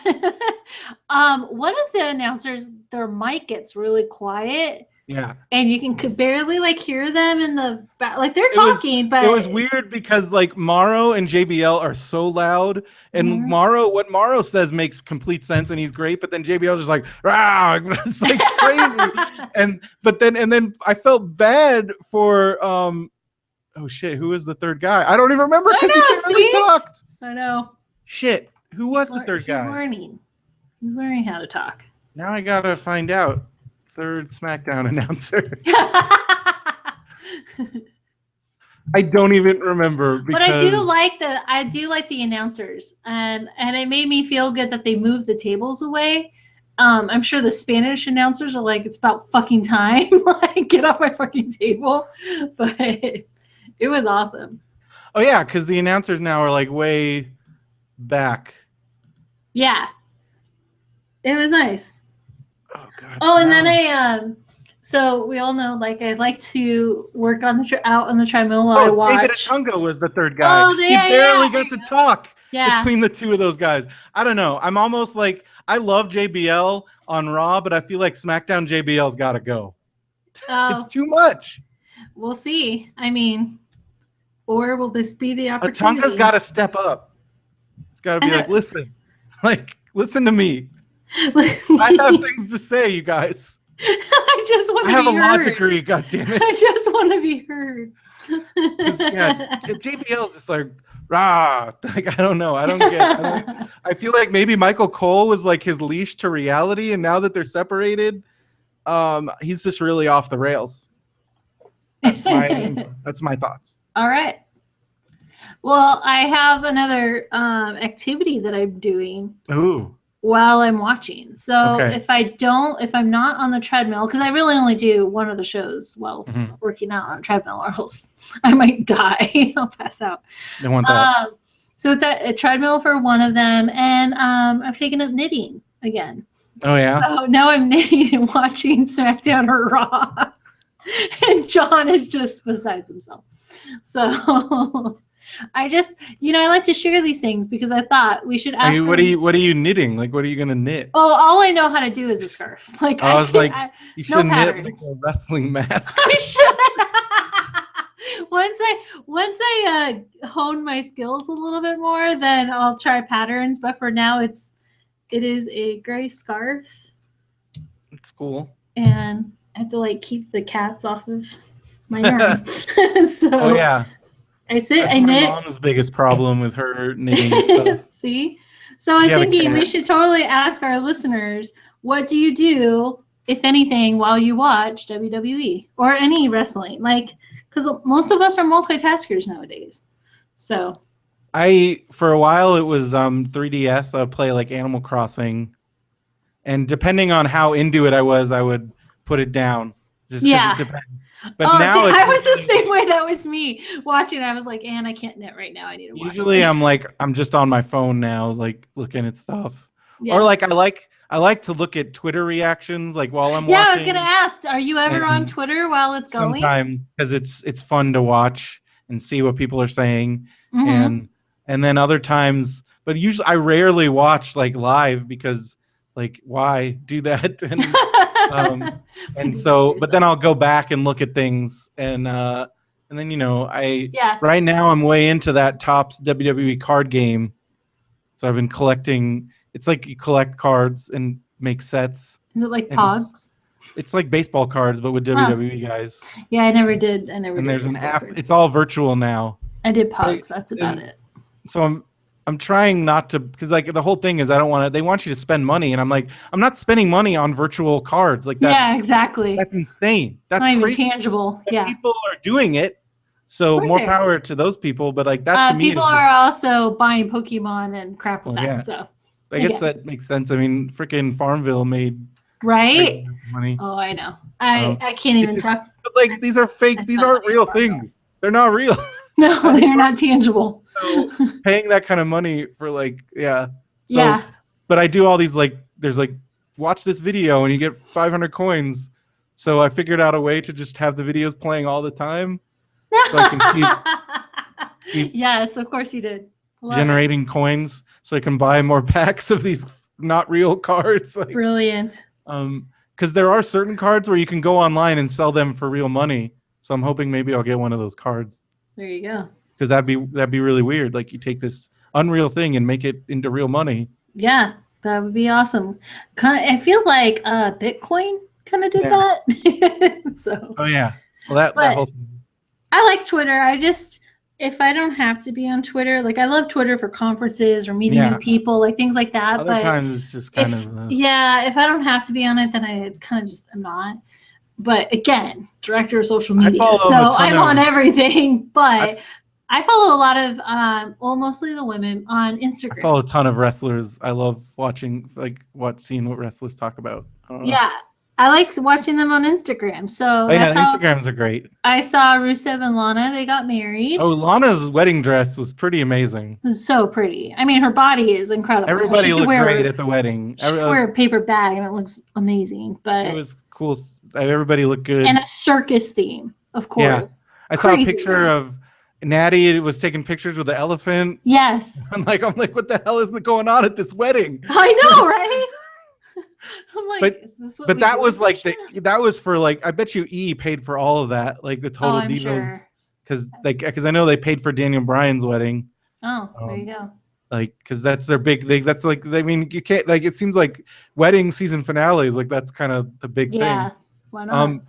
One of the announcers, their mic gets really quiet. Yeah. And you can barely like hear them in the back. Like they're talking, but it was weird because like Morrow and JBL are so loud, and what Morrow says makes complete sense and he's great, but then JBL's just like, rah, it's like crazy. But then I felt bad for oh shit, who was the third guy? I don't even remember because he barely talked. I know. Shit. Who was the third guy? He's learning how to talk. Now I gotta find out. Third SmackDown announcer. I don't even remember. But I do like the announcers, and it made me feel good that they moved the tables away. I'm sure the Spanish announcers are like, it's about fucking time. Like, get off my fucking table. But it was awesome. Oh yeah, because the announcers now are like way back. Yeah. It was nice. Oh god. Oh, and then so we all know, like, I like to work on out on the treadmill while I watch. David Otunga was the third guy. Oh, he barely got to talk Yeah. between the two of those guys. I don't know. I'm almost like, I love JBL on Raw, but I feel like SmackDown JBL's got to go. It's too much. We'll see. I mean, or will this be the opportunity? Otunga's got to step up. It's got to be like, listen to me. I have things to say, you guys. I just want to be heard. I have a law degree, goddammit. I just want to be heard. Yeah, JBL's just like, rah. Like, I don't know. I don't get I feel like maybe Michael Cole was like his leash to reality, and now that they're separated, he's just really off the rails. That's my thoughts. All right. Well, I have another activity that I'm doing. Ooh. While I'm watching. So if I'm not on the treadmill, because I really only do one of the shows while working out on a treadmill, or else I might die. I'll pass out. They want that. So it's a treadmill for one of them, and I've taken up knitting again. Oh yeah. So now I'm knitting and watching SmackDown or Raw, and John is just besides himself. So I just, I like to share these things because I thought we should ask. What are you knitting? Like, what are you gonna knit? Oh, all I know how to do is a scarf. Like, you should knit like a wrestling mask. I should. Once I hone my skills a little bit more, then I'll try patterns. But for now, it is a gray scarf. It's cool. And I have to like keep the cats off of my arm. Oh yeah. I knit. My mom's biggest problem with her knitting stuff. See? So I was thinking we should totally ask our listeners, what do you do, if anything, while you watch WWE or any wrestling? Like, because most of us are multitaskers nowadays. So for a while it was 3DS. I would play like Animal Crossing. And depending on how into it I was, I would put it down. Just because it depends. But now I was the same way. That was me watching. I was like, "And I can't knit right now. I need to watch." Usually, this. I'm just on my phone now, like looking at stuff. Yeah. Or like I like to look at Twitter reactions, like while I'm watching. Yeah, I was gonna ask. Are you ever on Twitter while it's going? Sometimes, because it's fun to watch and see what people are saying, and then other times, but usually I rarely watch like live because like why do that? And so, but then I'll go back and look at things, and then right now I'm way into that Topps WWE card game, so I've been collecting. It's like you collect cards and make sets. Is it like Pogs? It's like baseball cards, but with WWE guys. Yeah, I never did. And there's an app. Cards. It's all virtual now. I did Pogs. That's about it. So I'm trying not to, because like the whole thing is I don't want to. They want you to spend money, and I'm like, I'm not spending money on virtual cards. Like Yeah, exactly. that's insane. That's Not even crazy. tangible. But Yeah. people are doing it, Of so course more they are. power to those people. But like that to me People is are just, also buying Pokemon and crap like well, yeah. that. So I guess again, that makes sense. I mean, freaking Farmville made crazy right? money. Oh, I know. Um, I can't it's even just, talk. but like these are I fake. These spent aren't money on real Farmville. things. They're not real. No, they're not tangible. So paying that kind of money for like, yeah. So, Yeah. but I do all these like, there's like, watch this video and you get 500 coins. So I figured out a way to just have the videos playing all the time, so I can keep Yes, of course you did. Love generating coins, so I can buy more packs of these not real cards. Like, brilliant. because there are certain cards where you can go online and sell them for real money. So I'm hoping maybe I'll get one of those cards. There you go. Because that'd be really weird. Like you take this unreal thing and make it into real money. Yeah, that would be awesome. I feel like Bitcoin kind of did that. So. Oh yeah. Well, that whole. I like Twitter. If I don't have to be on Twitter, like I love Twitter for conferences or meeting new people, like things like that. Other times it's just kind if, of. if I don't have to be on it, then I kind of just am not. But again, director of social media, so I'm on everything. But I follow a lot of, mostly the women on Instagram. I follow a ton of wrestlers. I love watching, seeing what wrestlers talk about. Yeah, I like watching them on Instagram. So Instagrams are great. I saw Rusev and Lana. They got married. Oh, Lana's wedding dress was pretty amazing. It was so pretty. I mean, her body is incredible. Everybody looked great at the wedding. She could wear a paper bag and it looks amazing. But it was cool. Everybody looked good. And a circus theme, of course. Yeah. I saw a picture of Natty was taking pictures with the elephant. Yes. I'm like, what the hell is going on at this wedding? I know, right? I'm like, is this what that was like that was for like, I bet you E paid for all of that, like the Total Divas, because I know they paid for Daniel Bryan's wedding. Oh, there you go. Like, because that's their big thing. That's like, I mean, you can't, like, it seems like wedding season finales, like that's kind of the big thing. Yeah, why not?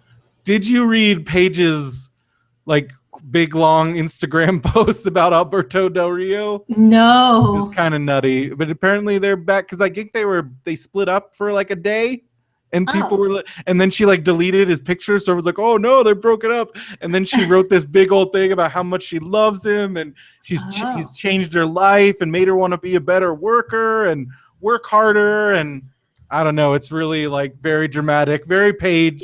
Did you read Paige's like big long Instagram post about Alberto Del Rio? No. It was kind of nutty, but apparently they're back, because I think they split up for like a day, and people were, and then she like deleted his picture, so it was like, oh no, they're broken up. And then she wrote this big old thing about how much she loves him, and he's changed her life and made her want to be a better worker and work harder. And I don't know, it's really like very dramatic, very Paige.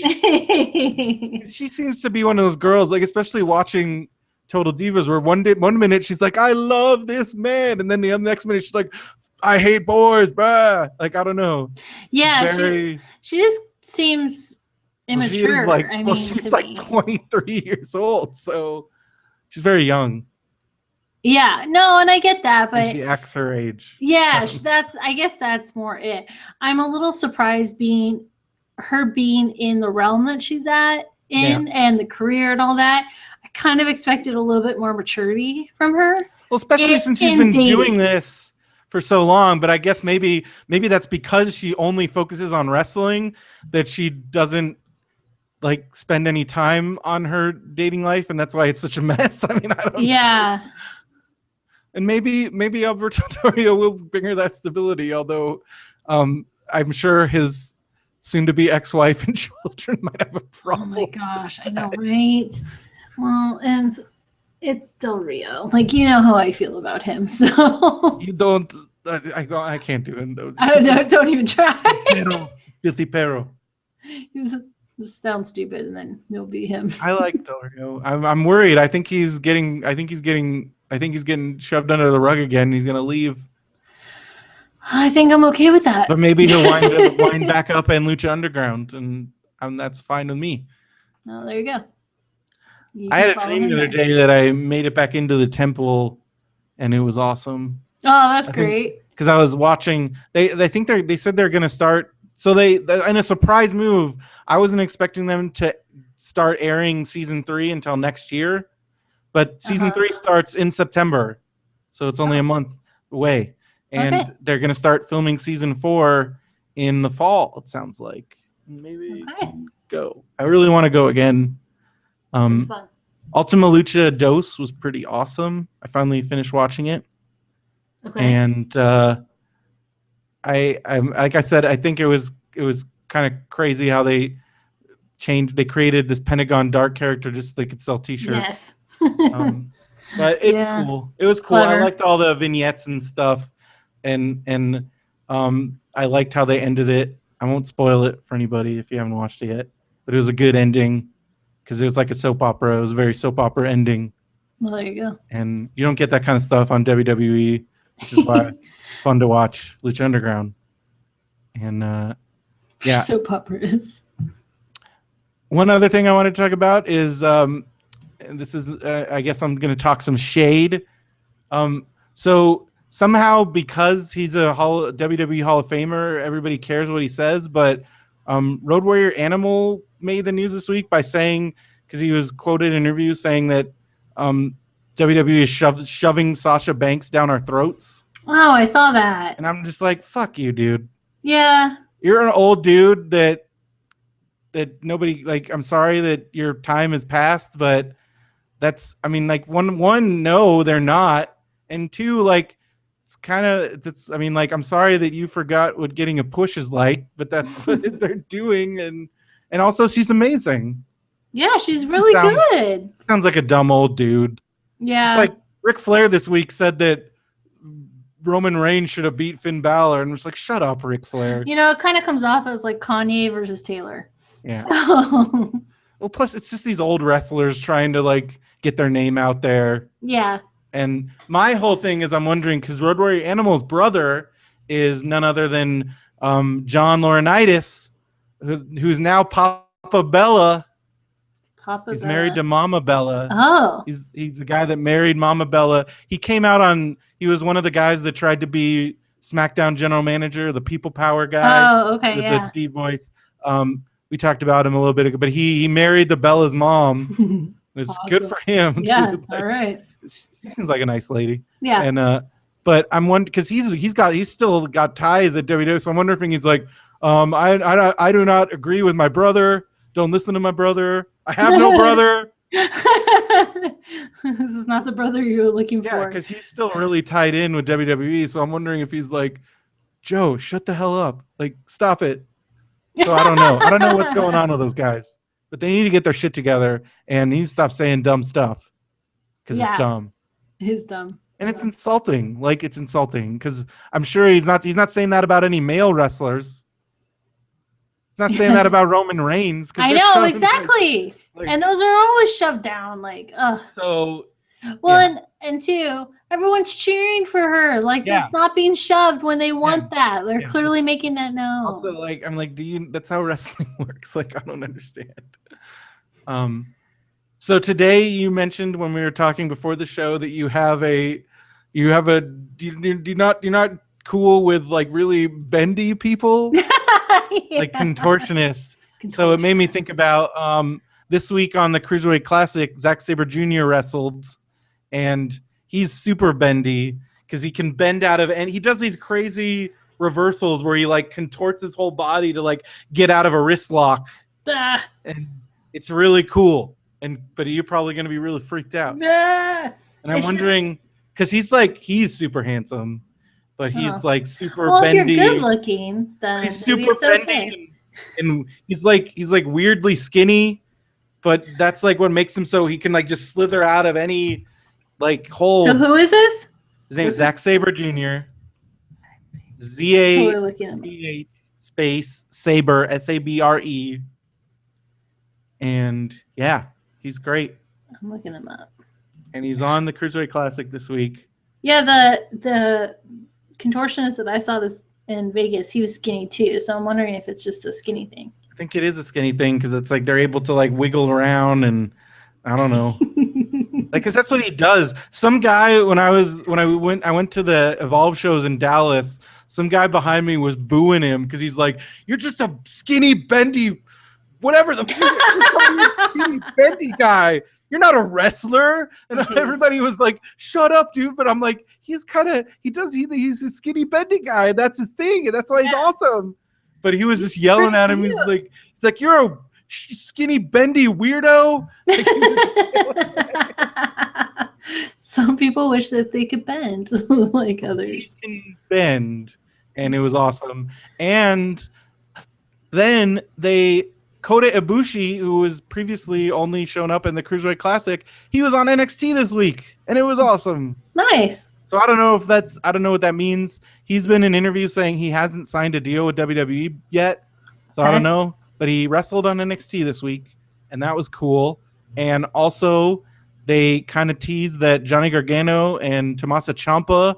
She seems to be one of those girls, like especially watching Total Divas, where one minute she's like, I love this man, and then the next minute she's like, I hate boys, bruh. Like, I don't know. Yeah, she just seems immature. She's like 23 years old, so she's very young. Yeah, no, and I get that, but and she acts her age. Yeah, I guess that's more it. I'm a little surprised being in the realm that she's and the career and all that. I kind of expected a little bit more maturity from her. Well, especially since she's been doing this for so long, but I guess maybe that's because she only focuses on wrestling, that she doesn't like spend any time on her dating life, and that's why it's such a mess. I mean, I don't know. And maybe Alberto Del Rio will bring her that stability, although I'm sure his soon-to-be ex-wife and children might have a problem. Oh my gosh, I know, right? Well, and it's Del Rio. Like, you know how I feel about him, so... You don't... I can't do it. Don't even try. Filthy pero. You just sound stupid, and then you'll be him. I like Del Rio. I'm worried. I think he's getting shoved under the rug again. He's gonna leave. I think I'm okay with that. But maybe he'll wind back up in Lucha Underground, and that's fine with me. Oh, there you go. I had a dream the other day that I made it back into the temple, and it was awesome. Oh, that's great. Because I was watching. They said they're gonna start. So they in a surprise move. I wasn't expecting them to start airing season 3 until next year, but season 3 starts in September, so it's only a month away, and they're gonna start filming season 4 in the fall. It sounds like maybe go. I really want to go again. Ultima Lucha Dos was pretty awesome. I finally finished watching it. Okay. And I like I said, I think it was kind of crazy how they created this Pentagon Dark character just so they could sell T-shirts. Yes. But it's cool. It was it's cool. I clever. liked all the vignettes and stuff, and I liked how they ended it. I won't spoil it for anybody if you haven't watched it yet, but it was a good ending because it was like a soap opera. It was a very soap opera ending. Well, there you go. And you don't get that kind of stuff on WWE, which is why it's fun to watch Lucha Underground. And yeah, Soap operas. one other thing I want to talk about is, and this is, I guess I'm going to talk some shade. So somehow, because he's a WWE Hall of Famer, everybody cares what he says. But Road Warrior Animal made the news this week by saying, because he was quoted in interviews saying that WWE is shoving Sasha Banks down our throats. Oh, I saw that. And I'm just like, fuck you, dude. Yeah. You're an old dude that nobody, like, I'm sorry that your time has passed, but that's, I mean, like, one, no, they're not. And two, like, it's kind of, I mean, like, I'm sorry that you forgot what getting a push is like, but that's what they're doing. And also, she's amazing. Yeah, she's really good. Sounds like a dumb old dude. Yeah. Just like Ric Flair this week said that Roman Reigns should have beat Finn Balor, and was like, shut up, Ric Flair. You know, it kind of comes off as like Kanye versus Taylor. Yeah. So. Well, plus it's just these old wrestlers trying to like get their name out there. Yeah. And my whole thing is I'm wondering, because Road Warrior Animal's brother is none other than John Laurinaitis, who's now Papa Bella. He's married to Mama Bella. Oh. He's the guy that married Mama Bella. He came out on, he was one of the guys that tried to be SmackDown general manager, the people power guy. Oh, okay, with yeah. the deep voice. We talked about him a little bit ago, but he married the Bella's mom. It's awesome. Good for him. Yeah, dude. Like, all right. She seems like a nice lady. Yeah. And but I'm wondering, because he's still got ties at WWE, so I'm wondering if he's like, I do not agree with my brother. Don't listen to my brother. I have no brother. This is not the brother you were looking for. Yeah, because he's still really tied in with WWE. So I'm wondering if he's like, Joe, shut the hell up. Like, stop it. So I don't know. I don't know what's going on with those guys. But they need to get their shit together and need to stop saying dumb stuff. Because it's dumb. It is dumb. And it's insulting. Like, it's insulting. Because I'm sure he's not saying that about any male wrestlers. He's not saying that about Roman Reigns. I know, exactly. And those are always shoved down. Like, ugh. So. Well, yeah. and two, everyone's cheering for her. Like, it's not being shoved when they want that. They're clearly making that known. Also, like, I'm like, that's how wrestling works. Like, I don't understand. So today you mentioned when we were talking before the show that you're not cool with like really bendy people, like contortionists. So it made me think about this week on the Cruiserweight Classic, Zack Sabre Jr. wrestled, and he's super bendy because he can bend out of, and he does these crazy reversals where he like contorts his whole body to like get out of a wrist lock. And it's really cool. But you're probably going to be really freaked out. And I'm wondering, because he's super handsome, but he's like super bendy. If you're good looking, then he's super bendy, and he's like weirdly skinny, but that's like what makes him so he can like just slither out of any like hole. So who is this? His name is Zack Sabre Jr. ZACH space Sabre SABRE. And yeah, he's great. I'm looking him up. And he's on the Cruiserweight Classic this week. Yeah, the contortionist that I saw this in Vegas, he was skinny too. So I'm wondering if it's just a skinny thing. I think it is a skinny thing because it's like they're able to like wiggle around, and I don't know. Like, cause that's what he does. Some guy when I went to the Evolve shows in Dallas, some guy behind me was booing him because he's like, "You're just a skinny, bendy, whatever the skinny, bendy guy. You're not a wrestler." And everybody was like, "Shut up, dude!" But I'm like, he's a skinny, bendy guy. That's his thing, and that's why he's awesome. But he was just yelling at him. He's like, "You're a skinny, bendy weirdo." Like, Some people wish that they could bend like others. He can bend, and it was awesome. And then Kota Ibushi, who was previously only shown up in the Cruiserweight Classic, he was on NXT this week, and it was awesome. Nice. So I don't know what that means. He's been in interviews saying he hasn't signed a deal with WWE yet. So I don't know, but he wrestled on NXT this week, and that was cool. And also, they kind of teased that Johnny Gargano and Tommaso Ciampa,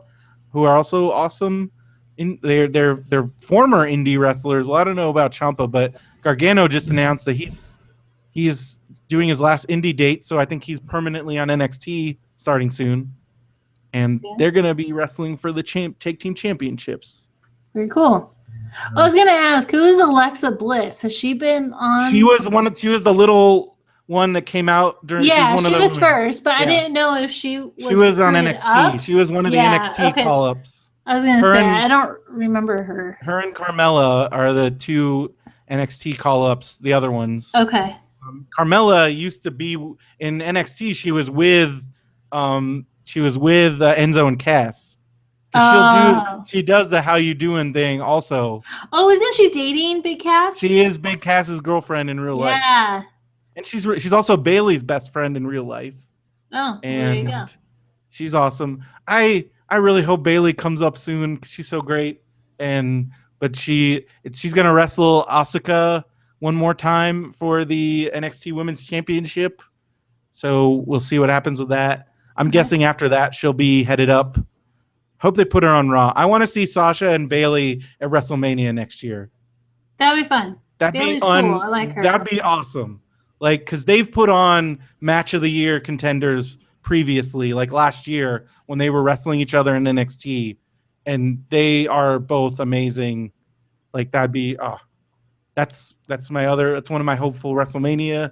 who are also awesome, they're former indie wrestlers. Well, I don't know about Ciampa, but Gargano just announced that he's doing his last indie date, so I think he's permanently on NXT starting soon. And they're going to be wrestling for the tag team championships. Very cool. I was going to ask, who is Alexa Bliss? Has she been on? She was the little one that came out during. Yeah, she was first, but I didn't know if she was. She was on NXT. Up. She was one of the NXT call-ups. I was going to say, I don't remember her. Her and Carmella are the two NXT call-ups. The other ones. Okay. Carmella used to be in NXT. She was with Enzo and Cass. She does the how you doing thing also. Oh, isn't she dating Big Cass? She is Big Cass's girlfriend in real life. Yeah. And she's also Bailey's best friend in real life. Oh, and there you go. She's awesome. I really hope Bailey comes up soon because she's so great. But she's gonna wrestle Asuka one more time for the NXT Women's Championship. So we'll see what happens with that. I'm guessing after that she'll be headed up. Hope they put her on Raw. I want to see Sasha and Bailey at WrestleMania next year. That'd be fun. Bailey's cool. I like her. That'd be awesome. Like, because they've put on Match of the Year contenders previously, like last year when they were wrestling each other in NXT, and they are both amazing. Like that'd be that's one of my hopeful WrestleMania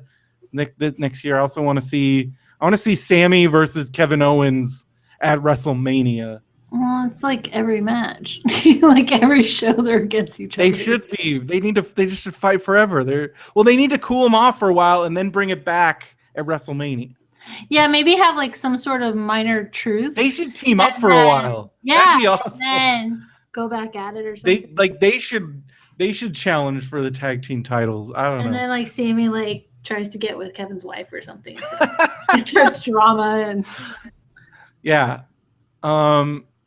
next year. I also want to see Sammy versus Kevin Owens at WrestleMania. Well, it's like every match, like every show they're against each other. They should be. They just should fight forever. They need to cool them off for a while and then bring it back at WrestleMania. Yeah, maybe have like some sort of minor truths. They should team up for a while. Yeah, that'd be awesome. And then go back at it or something. They should challenge for the tag team titles. I don't know. And then like Sammy tries to get with Kevin's wife or something. So it starts drama and yeah.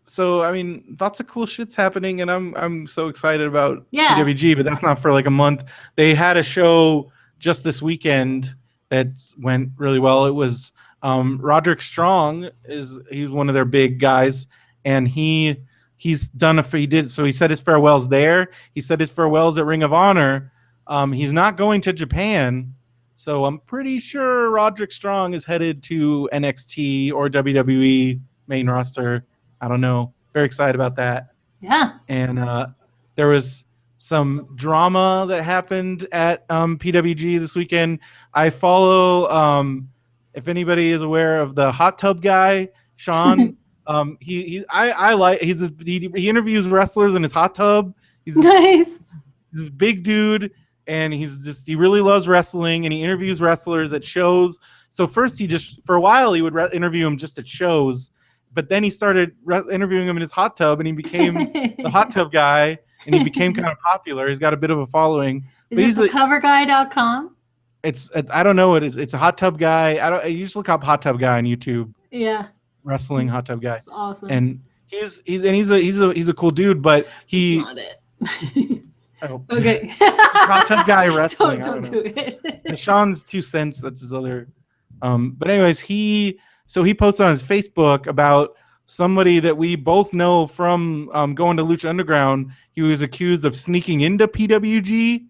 So I mean, lots of cool shit's happening, and I'm so excited about PWG. But that's not for like a month. They had a show just this weekend that went really well. It was Roderick Strong he's one of their big guys, and he said his farewells there. He said his farewells at Ring of Honor. He's not going to Japan, so I'm pretty sure Roderick Strong is headed to NXT or WWE main roster. I don't know. Very excited about that. Yeah. And there was some drama that happened at PWG this weekend. I follow, if anybody is aware of the hot tub guy, Sean. He interviews wrestlers in his hot tub. He's nice. This big dude, and he really loves wrestling, and he interviews wrestlers at shows. So first for a while he would interview him just at shows. But then he started interviewing him in his hot tub, and he became the hot tub guy, and he became kind of popular. He's got a bit of a following. Is it thecoverguy.com? It's I don't know what it is. It's a hot tub guy. You just look up hot tub guy on YouTube. Yeah. Wrestling hot tub guy. That's awesome. And he's a cool dude, but he. That's not it. Okay. Hot tub guy wrestling. Don't do it. Sean's 2 cents. That's his other. But anyways, he posted on his Facebook about somebody that we both know from going to Lucha Underground. He was accused of sneaking into PWG,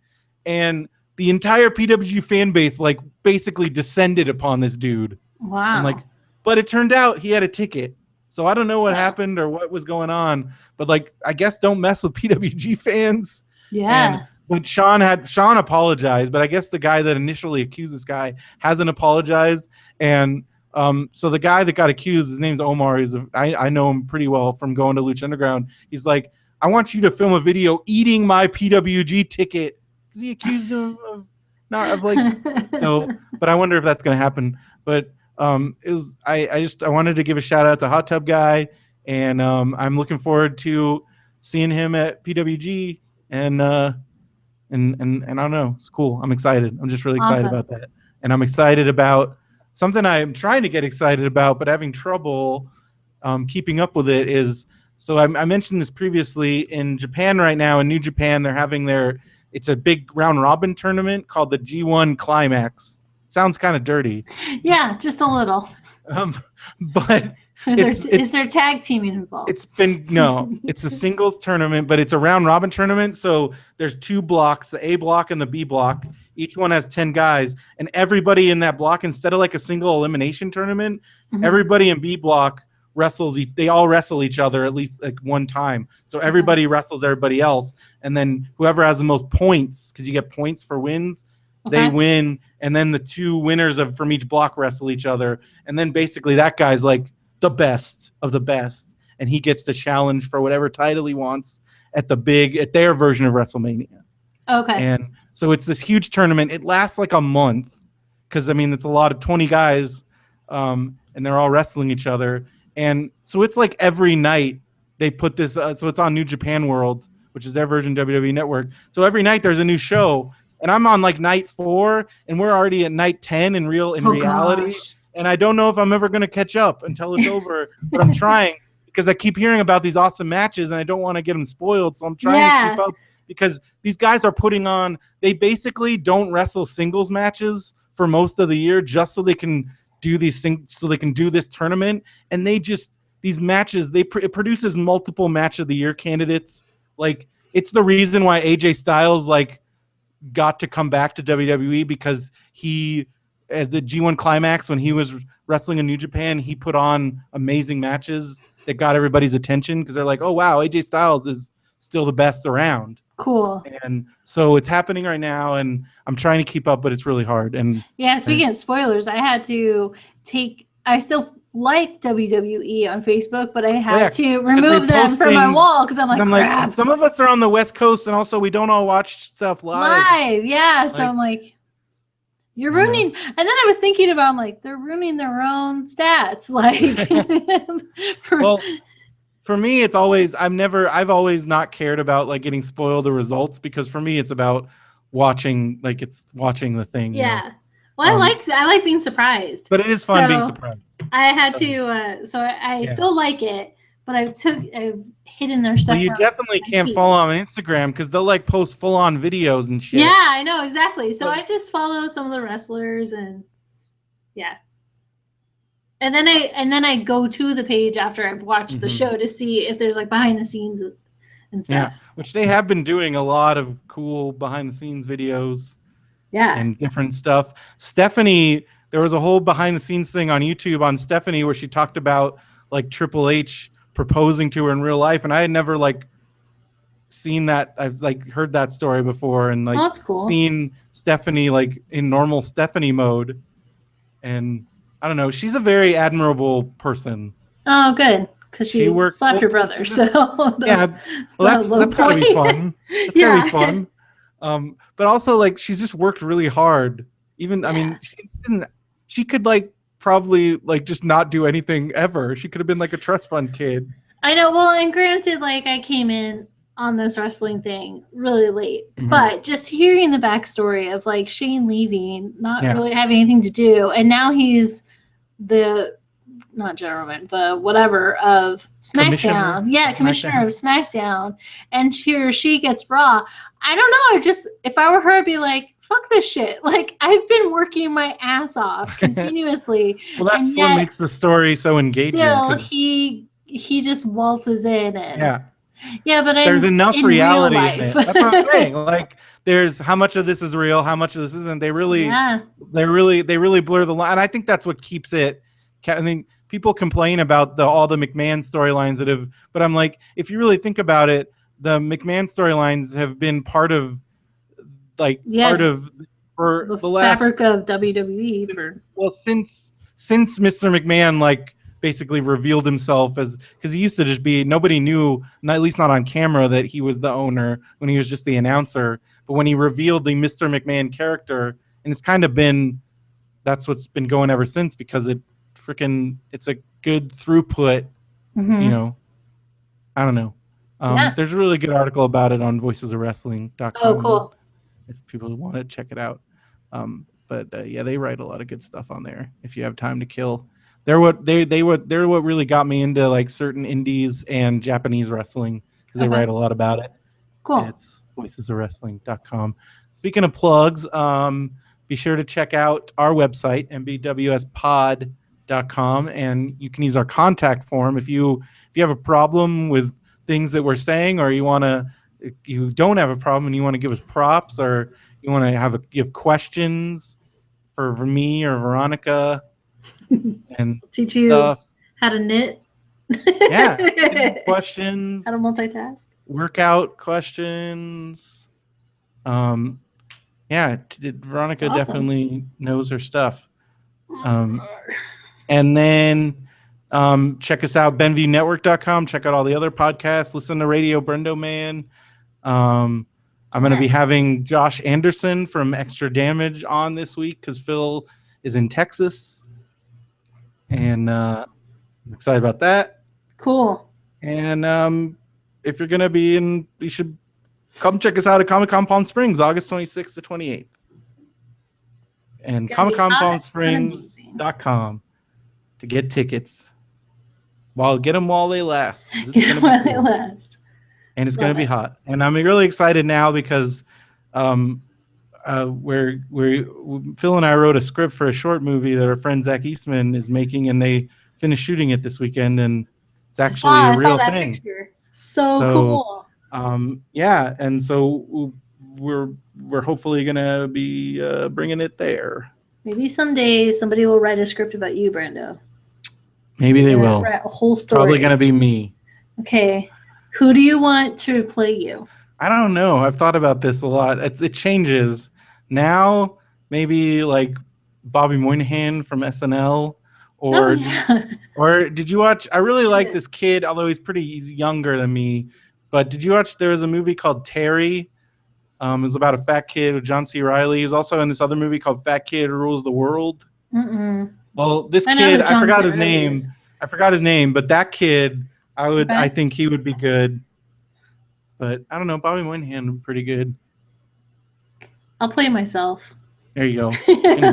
and the entire PWG fan base basically descended upon this dude. Wow. And but it turned out he had a ticket. So I don't know what happened or what was going on, but I guess don't mess with PWG fans. Yeah. But Sean apologized, but I guess the guy that initially accused this guy hasn't apologized. And so the guy that got accused, his name's Omar. I know him pretty well from going to Lucha Underground. He's like, I want you to film a video eating my PWG ticket. Is he accused of so? But I wonder if that's going to happen. But I wanted to give a shout out to Hot Tub Guy, and I'm looking forward to seeing him at PWG, and I don't know, it's cool. I'm excited. I'm just really excited about that, and I'm excited about something I'm trying to get excited about, but having trouble keeping up with it is. So I mentioned this previously. In Japan right now, in New Japan, they're having it's a big round robin tournament called the G1 Climax. Sounds kind of dirty. Yeah, just a little. But is there tag teaming involved? It's a singles tournament, but it's a round robin tournament. So there's 2 blocks, the A block and the B block. Each one has 10 guys, and everybody in that block, instead of like a single elimination tournament, everybody in B block wrestles. They all wrestle each other at least like one time. So everybody wrestles everybody else, and then whoever has the most points, because you get points for wins, they win. And then the 2 winners from each block wrestle each other, and then basically that guy's like the best of the best, and he gets to challenge for whatever title he wants at their version of WrestleMania. Okay. And so it's this huge tournament. It lasts like a month, because I mean it's a lot of 20 guys, and they're all wrestling each other. And so it's like every night they put this. So it's on New Japan World, which is their version of WWE Network. So every night there's a new show, and I'm on like night 4, and we're already at night 10 in reality. Gosh. And I don't know if I'm ever going to catch up until it's over, but I'm trying, because I keep hearing about these awesome matches, and I don't want to get them spoiled. So I'm trying to keep up, because these guys are putting on. They basically don't wrestle singles matches for most of the year, just so they can do this tournament. And these matches, it produces multiple match of the year candidates. Like, it's the reason why AJ Styles got to come back to WWE, because he at the G1 Climax, when he was wrestling in New Japan, he put on amazing matches that got everybody's attention, because they're like, oh wow, AJ Styles is still the best around. Cool. And so it's happening right now, and I'm trying to keep up, but it's really hard. And speaking of spoilers, I still like WWE on Facebook, but I had to remove them from my wall, because I'm like, some of us are on the West Coast, and also we don't all watch stuff live. So I'm like, you're ruining. And then I was thinking about, I'm like, they're ruining their own stats. Like, well, for me, it's always, I've always not cared about like getting spoiled the results, because for me, it's about watching the thing. Yeah. Well, I like being surprised. But it is fun being surprised. I had to, I still like it, but I've hidden their stuff. Well, you definitely can't follow on Instagram, because they'll like post full on videos and shit. Yeah, I know, exactly. So I just follow some of the wrestlers, and and then I go to the page after I've watched the show to see if there's like behind the scenes and stuff. Yeah, which they have been doing a lot of cool behind the scenes videos. Yeah. And different stuff. Stephanie, there was a whole behind the scenes thing on YouTube on Stephanie where she talked about like Triple H proposing to her in real life, and I had never like seen that. I've like heard that story before, and like that's cool. Seen Stephanie like in normal Stephanie mode. And I don't know, she's a very admirable person. Oh, good. Because she slapped her brother. So that's gotta be fun. That's gotta be fun. But also like she's just worked really hard. Even I mean, she could like probably like just not do anything ever. She could have been like a trust fund kid. I know. Well, and granted, like I came in on this wrestling thing really late, but just hearing the backstory of like Shane leaving, not really having anything to do, and now he's the not general manager, the whatever of SmackDown. Commissioner of SmackDown. And she gets Raw. I don't know. If I were her, I'd be like, fuck this shit. Like, I've been working my ass off continuously. Well, that's what makes the story so engaging. Still, he just waltzes in and but there's enough reality in it. That's what I'm saying. Like, there's how much of this is real, how much of this isn't. They really blur the line. And I think that's what keeps it. I mean, people complain about all the McMahon storylines but I'm like, if you really think about it, the McMahon storylines have been part of for the last fabric of WWE since Mr. McMahon like basically revealed himself because he used to just be, nobody knew, at least not on camera, that he was the owner when he was just the announcer. But when he revealed the Mr. McMahon character, and it's kind of been, that's what's been going ever since, because it's a good throughput. Mhm. You know, I don't know. Yeah. There's a really good article about it on voicesofwrestling.com. Oh, cool. If people want to check it out. But yeah, they write a lot of good stuff on there. If you have time to kill, they're what really got me into like certain indies and Japanese wrestling because they Okay. write a lot about it. Cool. It's voicesofwrestling.com. Speaking of plugs, be sure to check out our website, mbwspod.com, and you can use our contact form if you have a problem with things that we're saying, or you don't have a problem and you want to give us props, or you want to give questions for me or Veronica and teach you stuff. how to knit. Yeah, questions. How to multitask. Workout questions. Yeah, Veronica Awesome. definitely knows her stuff. And then check us out, BenviewNetwork.com. Check out all the other podcasts. Listen to Radio Brendo Man. I'm going to be having Josh Anderson from Extra Damage on this week because Phil is in Texas. And I'm excited about that. Cool. And if you're going to be in, you should come check us out at Comic-Con Palm Springs, August 26th to 28th. And ComicConPalmSprings.com to get tickets. Get them while they last. Get them while they last. And it's going to be hot. And I'm really excited now because Phil and I wrote a script for a short movie that our friend Zach Eastman is making, and they finished shooting it this weekend, and it's actually a real thing. Picture. So cool. Yeah, and so we're hopefully gonna be bringing it there. Maybe someday somebody will write a script about you, Brando. Maybe they will. A whole story. Probably gonna be me. Okay, who do you want to play you? I don't know. I've thought about this a lot. It changes now. Maybe like Bobby Moynihan from SNL, or did you watch? I really like this kid, although he's younger than me. But did you watch? There was a movie called Terry. It was about a fat kid with John C. Reilly. He's also in this other movie called Fat Kid Rules the World. Mm-mm. Well, this kid, I forgot his name. I forgot his name, but that kid, I think he would be good. But I don't know, Bobby Moynihan, pretty good. I'll play myself. There you go.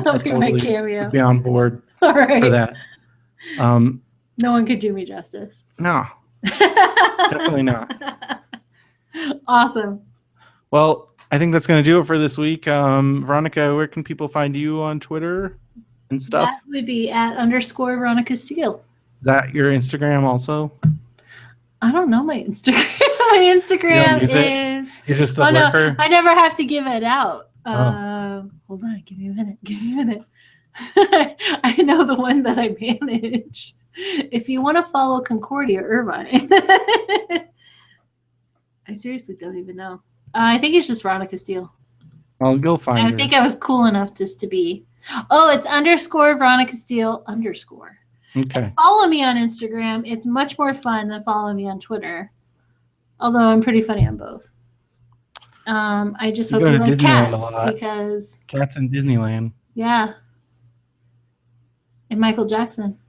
I'll be my cameo. Be on board for that. No one could do me justice. No, definitely not. Awesome. Well, I think that's going to do it for this week. Veronica, where can people find you on Twitter and stuff? That would be @_ Veronica Steele. Is that your Instagram also? I don't know my Instagram. My Instagram is. You're just a lurker? No, I never have to give it out. Hold on, give me a minute. I know the one that I manage. If you want to follow Concordia Irvine, I seriously don't even know. I think it's just Veronica Steele. Well, go find her. I think I was cool enough just to be. Oh, it's _ Veronica Steele _. Okay. And follow me on Instagram. It's much more fun than following me on Twitter. Although I'm pretty funny on both. I just hope you like cats because cats in Disneyland. Yeah. And Michael Jackson.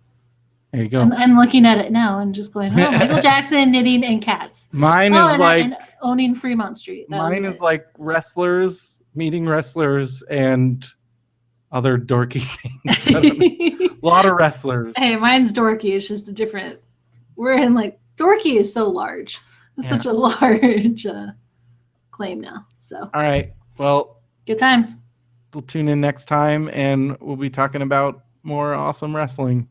There you go. I'm looking at it now and just going, oh, Michael Jackson, knitting, and cats. Mine is and owning Fremont Street. Mine is like wrestlers, meeting wrestlers, and other dorky things. A lot of wrestlers. Hey, mine's dorky. It's just a different. We're in like dorky is so large. It's such a large claim now. So. All right. Well. Good times. We'll tune in next time, and we'll be talking about more awesome wrestling.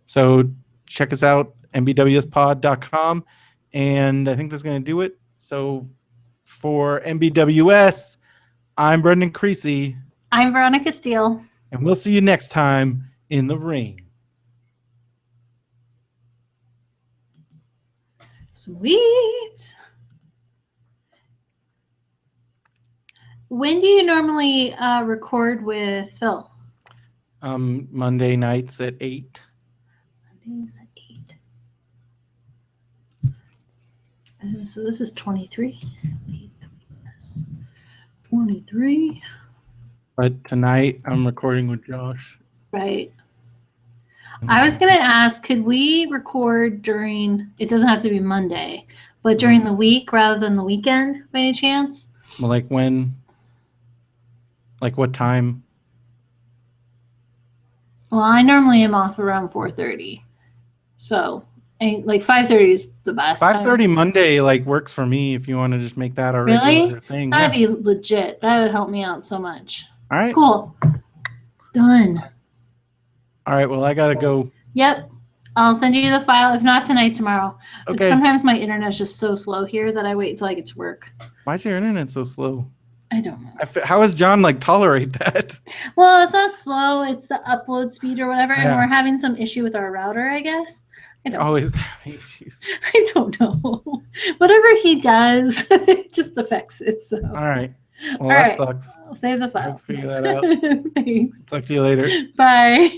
So check us out, mbwspod.com, and I think that's going to do it. So for MBWS, I'm Brendan Creasy. I'm Veronica Steele. And we'll see you next time in the ring. Sweet. When do you normally record with Phil? Monday nights at 8. Mondays at 8. So this is 23. 23. But tonight I'm recording with Josh. Right. I was gonna ask, could we record during? It doesn't have to be Monday, but during the week rather than the weekend, by any chance? Well, like when? Like what time? Well, I normally am off around 4:30, so like 5:30 is the best. 5:30 Monday like works for me. If you want to just make that a regular thing, that'd be legit. That would help me out so much. All right, cool, done. All right, well, I gotta go. Yep, I'll send you the file. If not tonight, tomorrow. Okay. Sometimes my internet's just so slow here that I wait until I get to work. Why is your internet so slow? I don't know. How does John like tolerate that? Well, it's not slow. It's the upload speed or whatever, and Yeah. we're having some issue with our router, I guess. I don't Always having issues. I don't know. Whatever he does, it just affects it. So. All right. Well, All that right. sucks. I'll save the file. I'll figure that out. Thanks. Talk to you later. Bye.